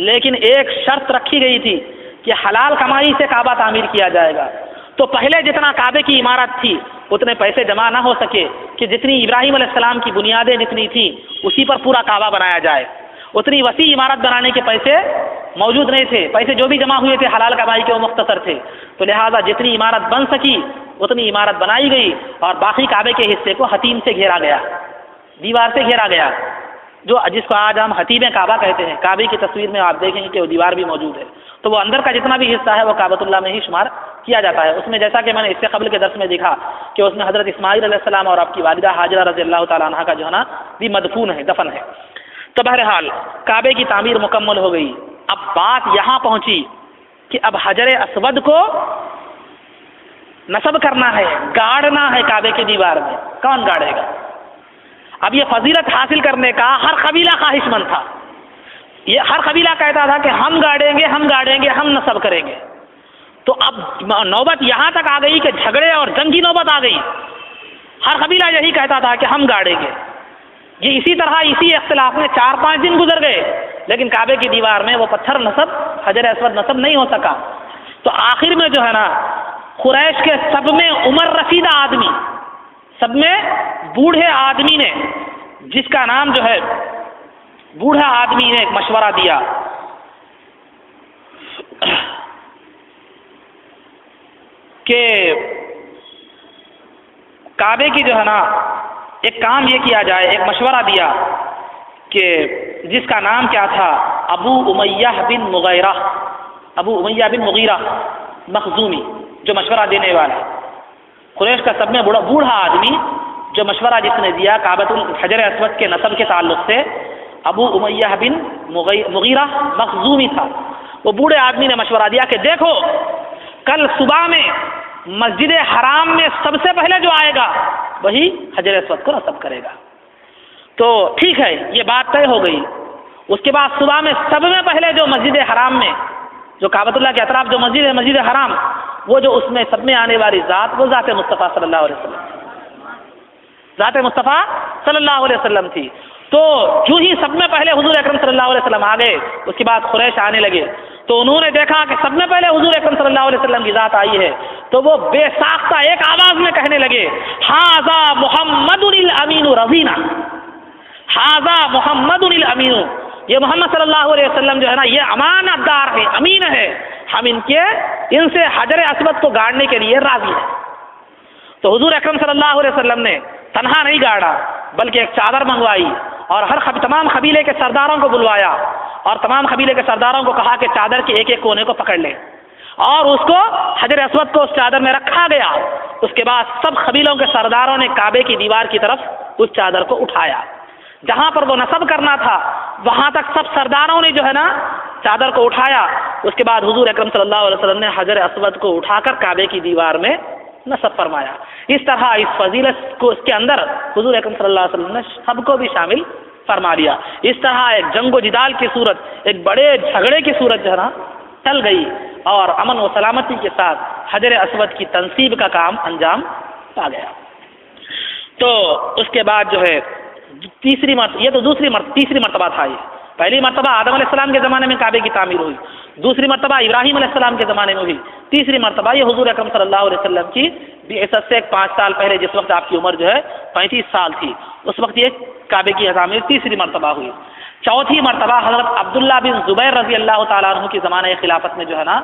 لیکن ایک شرط رکھی گئی تھی کہ حلال کمائی سے کعبہ تعمیر کیا جائے گا. تو پہلے جتنا کعبے کی عمارت تھی اتنے پیسے جمع نہ ہو سکے کہ جتنی ابراہیم علیہ السلام کی بنیادیں جتنی تھیں اسی پر پورا کعبہ بنایا جائے. اتنی وسیع عمارت بنانے کے پیسے موجود نہیں تھے. پیسے جو بھی جمع ہوئے تھے حلال کمائی کے وہ مختصر تھے. تو لہٰذا جتنی عمارت بن سکی اتنی عمارت بنائی گئی اور باقی کعبے کے حصے کو حتیم سے گھیرا گیا, دیوار سے گھیرا گیا, جو جس کو آج ہم حتیم کعبہ کہتے ہیں. کعبے کی تصویر میں آپ دیکھیں گے کہ وہ دیوار بھی موجود ہے. تو وہ اندر کا جتنا بھی حصہ ہے وہ کعبۃ اللہ میں ہی شمار کیا جاتا ہے. اس میں جیسا کہ میں نے اس سے قبل کے درس میں دیکھا کہ اس میں حضرت اسماعیل علیہ السلام اور آپ کی والدہ حاجرہ رضی اللہ تعالیٰ عنہ کا جو ہے نا بھی مدفون ہے, دفن ہے. تو بہرحال کعبے کی تعمیر مکمل ہو گئی. اب بات یہاں پہنچی کہ اب حجر اسود کو نصب کرنا ہے, گاڑنا ہے کعبے کی دیوار میں. کون گاڑے گا؟ اب یہ فضیلت حاصل کرنے کا ہر قبیلہ خواہش مند تھا. یہ ہر قبیلہ کہتا تھا کہ ہم گاڑیں گے, ہم گاڑیں گے, ہم نصب کریں گے. تو اب نوبت یہاں تک آ گئی کہ جھگڑے اور جنگ کی نوبت آ گئی. ہر قبیلہ یہی کہتا تھا کہ ہم گاڑیں گے. یہ اسی طرح اسی اختلاف میں 4-5 دن گزر گئے لیکن کعبے کی دیوار میں وہ پتھر نصب, حجر اسود نصب نہیں ہو سکا. تو آخر میں جو ہے نا قریش کے سب میں عمر رسیدہ آدمی, سب میں بوڑھے آدمی نے, جس کا نام جو ہے بوڑھا آدمی نے ایک مشورہ دیا کہ کعبے کی جو ہے نا ایک کام یہ کیا جائے. ایک مشورہ دیا کہ جس کا نام کیا تھا ابو امیہ بن مغیرہ مخزومی, جو مشورہ دینے والا قریش کا سب میں بوڑھا آدمی, جو مشورہ جس نے دیا کعبۃ الحجر اسود کے نصب کے تعلق سے, ابو امیہ بن مغیرہ مخزومی تھا. وہ بوڑھے آدمی نے مشورہ دیا کہ دیکھو کل صبح میں مسجد حرام میں سب سے پہلے جو آئے گا وہی حجر اسود کو نصب کرے گا. تو ٹھیک ہے, یہ بات طے ہو گئی. اس کے بعد صبح میں سب میں پہلے جو مسجد حرام میں, جو کعبۃ اللہ کے اطراف جو مسجد ہے مسجد حرام, وہ جو اس میں سب میں آنے والی ذات وہ ذات مصطفیٰ صلی اللہ علیہ وسلم, ذات مصطفیٰ صلی اللہ علیہ وسلم تھی. تو جو ہی سب میں پہلے حضور اکرم صلی اللہ علیہ وسلم آ گئے, اس کے بعد قریش آنے لگے. تو انہوں نے دیکھا کہ سب میں پہلے حضور اکرم صلی اللہ علیہ وسلم کی ذات آئی ہے. تو وہ بے ساختہ ایک آواز میں کہنے لگے ھذا محمد الامین رضینا, ھذا محمد الامین, یہ محمد صلی اللہ علیہ وسلم جو ہے نا یہ امانت دار ہے, امین ہے, ہم ان سے حجر اسود کو گاڑنے کے لیے راضی ہیں. تو حضور اکرم صلی اللہ علیہ وسلم نے تنہا نہیں گاڑا بلکہ ایک چادر منگوائی اور تمام قبیلے کے سرداروں کو بلوایا اور تمام قبیلے کے سرداروں کو کہا کہ چادر کے ایک ایک کونے کو پکڑ لیں, اور اس کو حجر اسود کو اس چادر میں رکھا گیا. اس کے بعد سب قبیلوں کے سرداروں نے کعبے کی دیوار کی طرف اس چادر کو اٹھایا. جہاں پر وہ نصب کرنا تھا وہاں تک سب سرداروں نے جو ہے نا چادر کو اٹھایا. اس کے بعد حضور اکرم صلی اللہ علیہ وسلم نے حجر اسود کو اٹھا کر کعبے کی دیوار میں نصب فرمایا. اس طرح اس فضیلت کو اس کے اندر حضور اکرم صلی اللہ علیہ وسلم نے سب کو بھی شامل فرما لیا. اس طرح ایک جنگ و جدال کی صورت, ایک بڑے جھگڑے کی صورت جو ہے نا ٹل گئی اور امن و سلامتی کے ساتھ حجر اسود کی تنصیب کا کام انجام پا گیا. تو اس کے بعد جو ہے تیسری مرتبہ تھا. یہ پہلی مرتبہ آدم علیہ السلام کے زمانے میں کعبے کی تعمیر ہوئی, دوسری مرتبہ ابراہیم علیہ السلام کے زمانے میں ہوئی, تیسری مرتبہ یہ حضور اکرم صلی اللہ علیہ وسلم کی بعثت سے 5 سال پہلے, جس وقت آپ کی عمر جو ہے 35 سال تھی, اس وقت یہ کعبے کی تعمیر تیسری مرتبہ ہوئی. چوتھی مرتبہ حضرت عبداللہ بن زبیر رضی اللہ تعالیٰ عنہ کی زمانہ خلافت میں جو ہے نا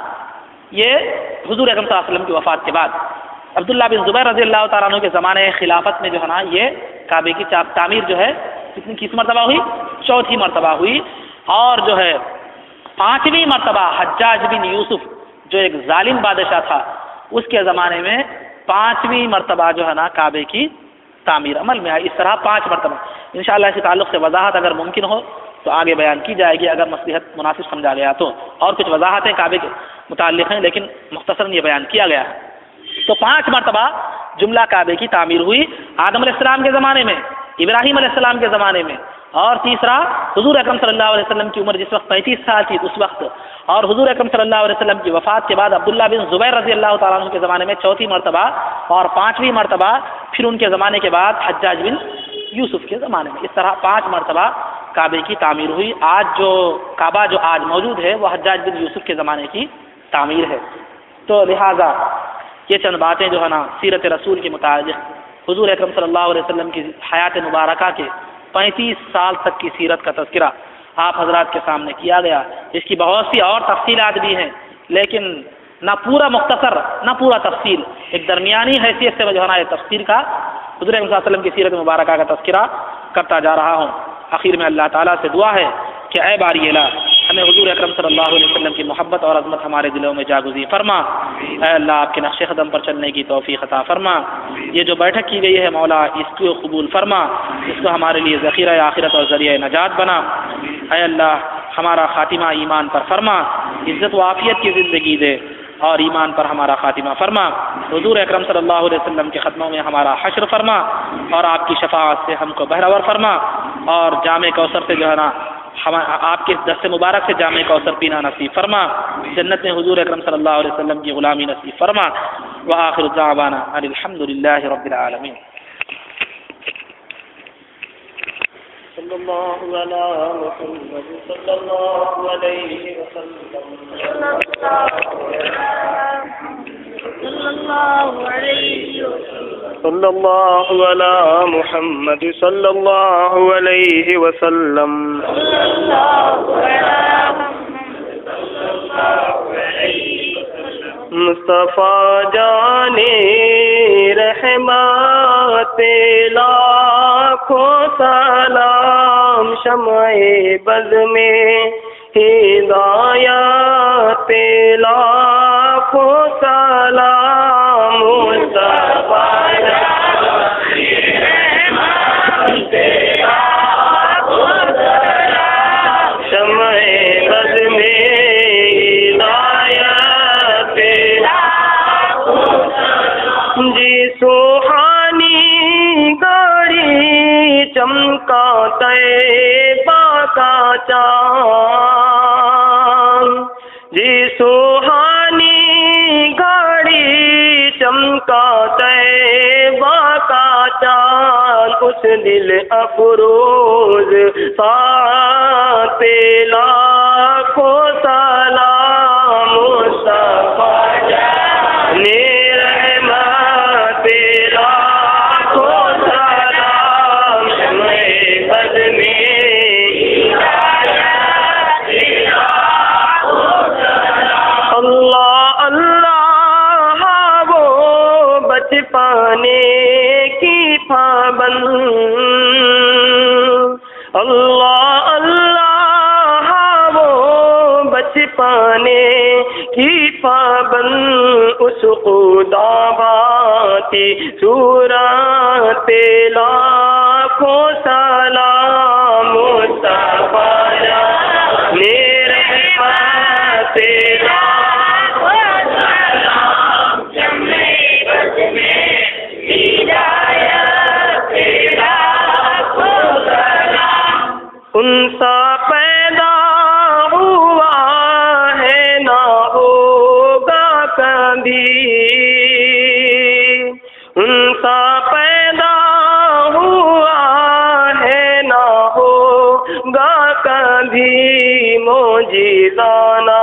یہ حضور اکرم صلی اللہ علیہ وسلم کی وفات کے بعد عبداللہ بن زبیر رضی اللہ تعالیٰ عنہ کے زمانہ خلافت میں جو ہے نا یہ کعبے کی تعمیر جو ہے کس مرتبہ ہوئی؟ چوتھی مرتبہ ہوئی. اور جو ہے 5ویں مرتبہ حجاج بن یوسف جو ایک ظالم بادشاہ تھا اس کے زمانے میں 5ویں مرتبہ جو ہے نا کعبے کی تعمیر عمل میں آئی. اس طرح 5 مرتبہ. انشاءاللہ اس تعلق سے وضاحت اگر ممکن ہو تو آگے بیان کی جائے گی اگر مصلحت مناسب سمجھا گیا تو. اور کچھ وضاحتیں کعبے کے متعلق ہیں لیکن مختصراً یہ بیان کیا گیا ہے. تو 5 مرتبہ جملہ کعبے کی تعمیر ہوئی. آدم علیہ السلام کے زمانے میں, ابراہیم علیہ السلام کے زمانے میں, اور تیسرا حضور اکرم صلی اللہ علیہ وسلم کی عمر جس وقت 35 سال تھی اس وقت, اور حضور اکرم صلی اللہ علیہ وسلم کی وفات کے بعد عبداللہ بن زبیر رضی اللہ تعالیٰ عنہ کے زمانے میں چوتھی مرتبہ, اور 5ویں مرتبہ پھر ان کے زمانے کے بعد حجاج بن یوسف کے زمانے میں۔ اس طرح 5 مرتبہ کعبے کی تعمیر ہوئی۔ آج جو کعبہ جو آج موجود ہے وہ حجاج بن یوسف کے زمانے کی تعمیر ہے۔ تو لہٰذا یہ چند باتیں جو ہے نا سیرت رسول کے متعلق حضور اکرم صلی اللہ علیہ وسلم کی حیات مبارکہ کے 35 سال تک کی سیرت کا تذکرہ آپ حضرات کے سامنے کیا گیا۔ اس کی بہت سی اور تفصیلات بھی ہیں، لیکن نہ پورا مختصر نہ پورا تفصیل، ایک درمیانی حیثیت سے جو ہے نا یہ تفسیر کا حضور صلی اللہ علیہ وسلم کی سیرت مبارکہ کا تذکرہ کرتا جا رہا ہوں۔ آخر میں اللہ تعالیٰ سے دعا ہے کہ اے باری الہ ہمیں حضور اکرم صلی اللہ علیہ وسلم کی محبت اور عظمت ہمارے دلوں میں جاگزی فرما۔ اے اللہ آپ کے نقش قدم پر چلنے کی توفیق عطا فرما۔ یہ جو بیٹھک کی گئی ہے مولا اس کو قبول فرما، اس کو ہمارے لیے ذخیرہ آخرت اور ذریعہ نجات بنا۔ اے اللہ ہمارا خاتمہ ایمان پر فرما، عزت و عافیت کی زندگی دے اور ایمان پر ہمارا خاتمہ فرما۔ حضور اکرم صلی اللہ علیہ وسلم کے قدموں میں ہمارا حشر فرما اور آپ کی شفاعت سے ہم کو بہرور فرما، اور جامع کوثر سے جو ہے نا آپ کے دست مبارک سے جامع کوثر پینا نصیب فرما۔ جنت میں حضور اکرم صلی اللہ علیہ وسلم کی غلامی نصیب فرما۔ وآخر دعوانا ان الحمد للہ رب العالمین۔ صلی اللہ علی محمد صلی اللہ علیہ وسلم۔ صلی اللہ علیہ وسلم۔ صلی اللہ علی محمد صلی اللہ علیہ وسلم۔ مصطفیٰ جانے رحمت لاکھوں سلام، شمع بز میں ہدایت لاکھوں سلام، مصطفیٰ جانے رحمت لاکھوں سلام، شمع بز میں جی سوہانی گاڑی چمکا طیبہ کا چاند، جی سوہانی گاڑی چمکا طیبہ کا چاند، اس دل افروز ساتھ لاکھوں سلام، مصطفیٰ جانے پانے کی پابند، اللہ اللہ وہ بچ پانے کی پابند، اس خدا باتی صورت لاکھوں سلام، مصطفیٰ جانے رحمت لاکھوں سلام، جمع بز میں ہدایت لاکھوں سلام، ان سا پیدا ہوا ہے نہ ہوگا کبھی، ان سا پیدا ہوا ہے نہ ہوگا کبھی، موجزانہ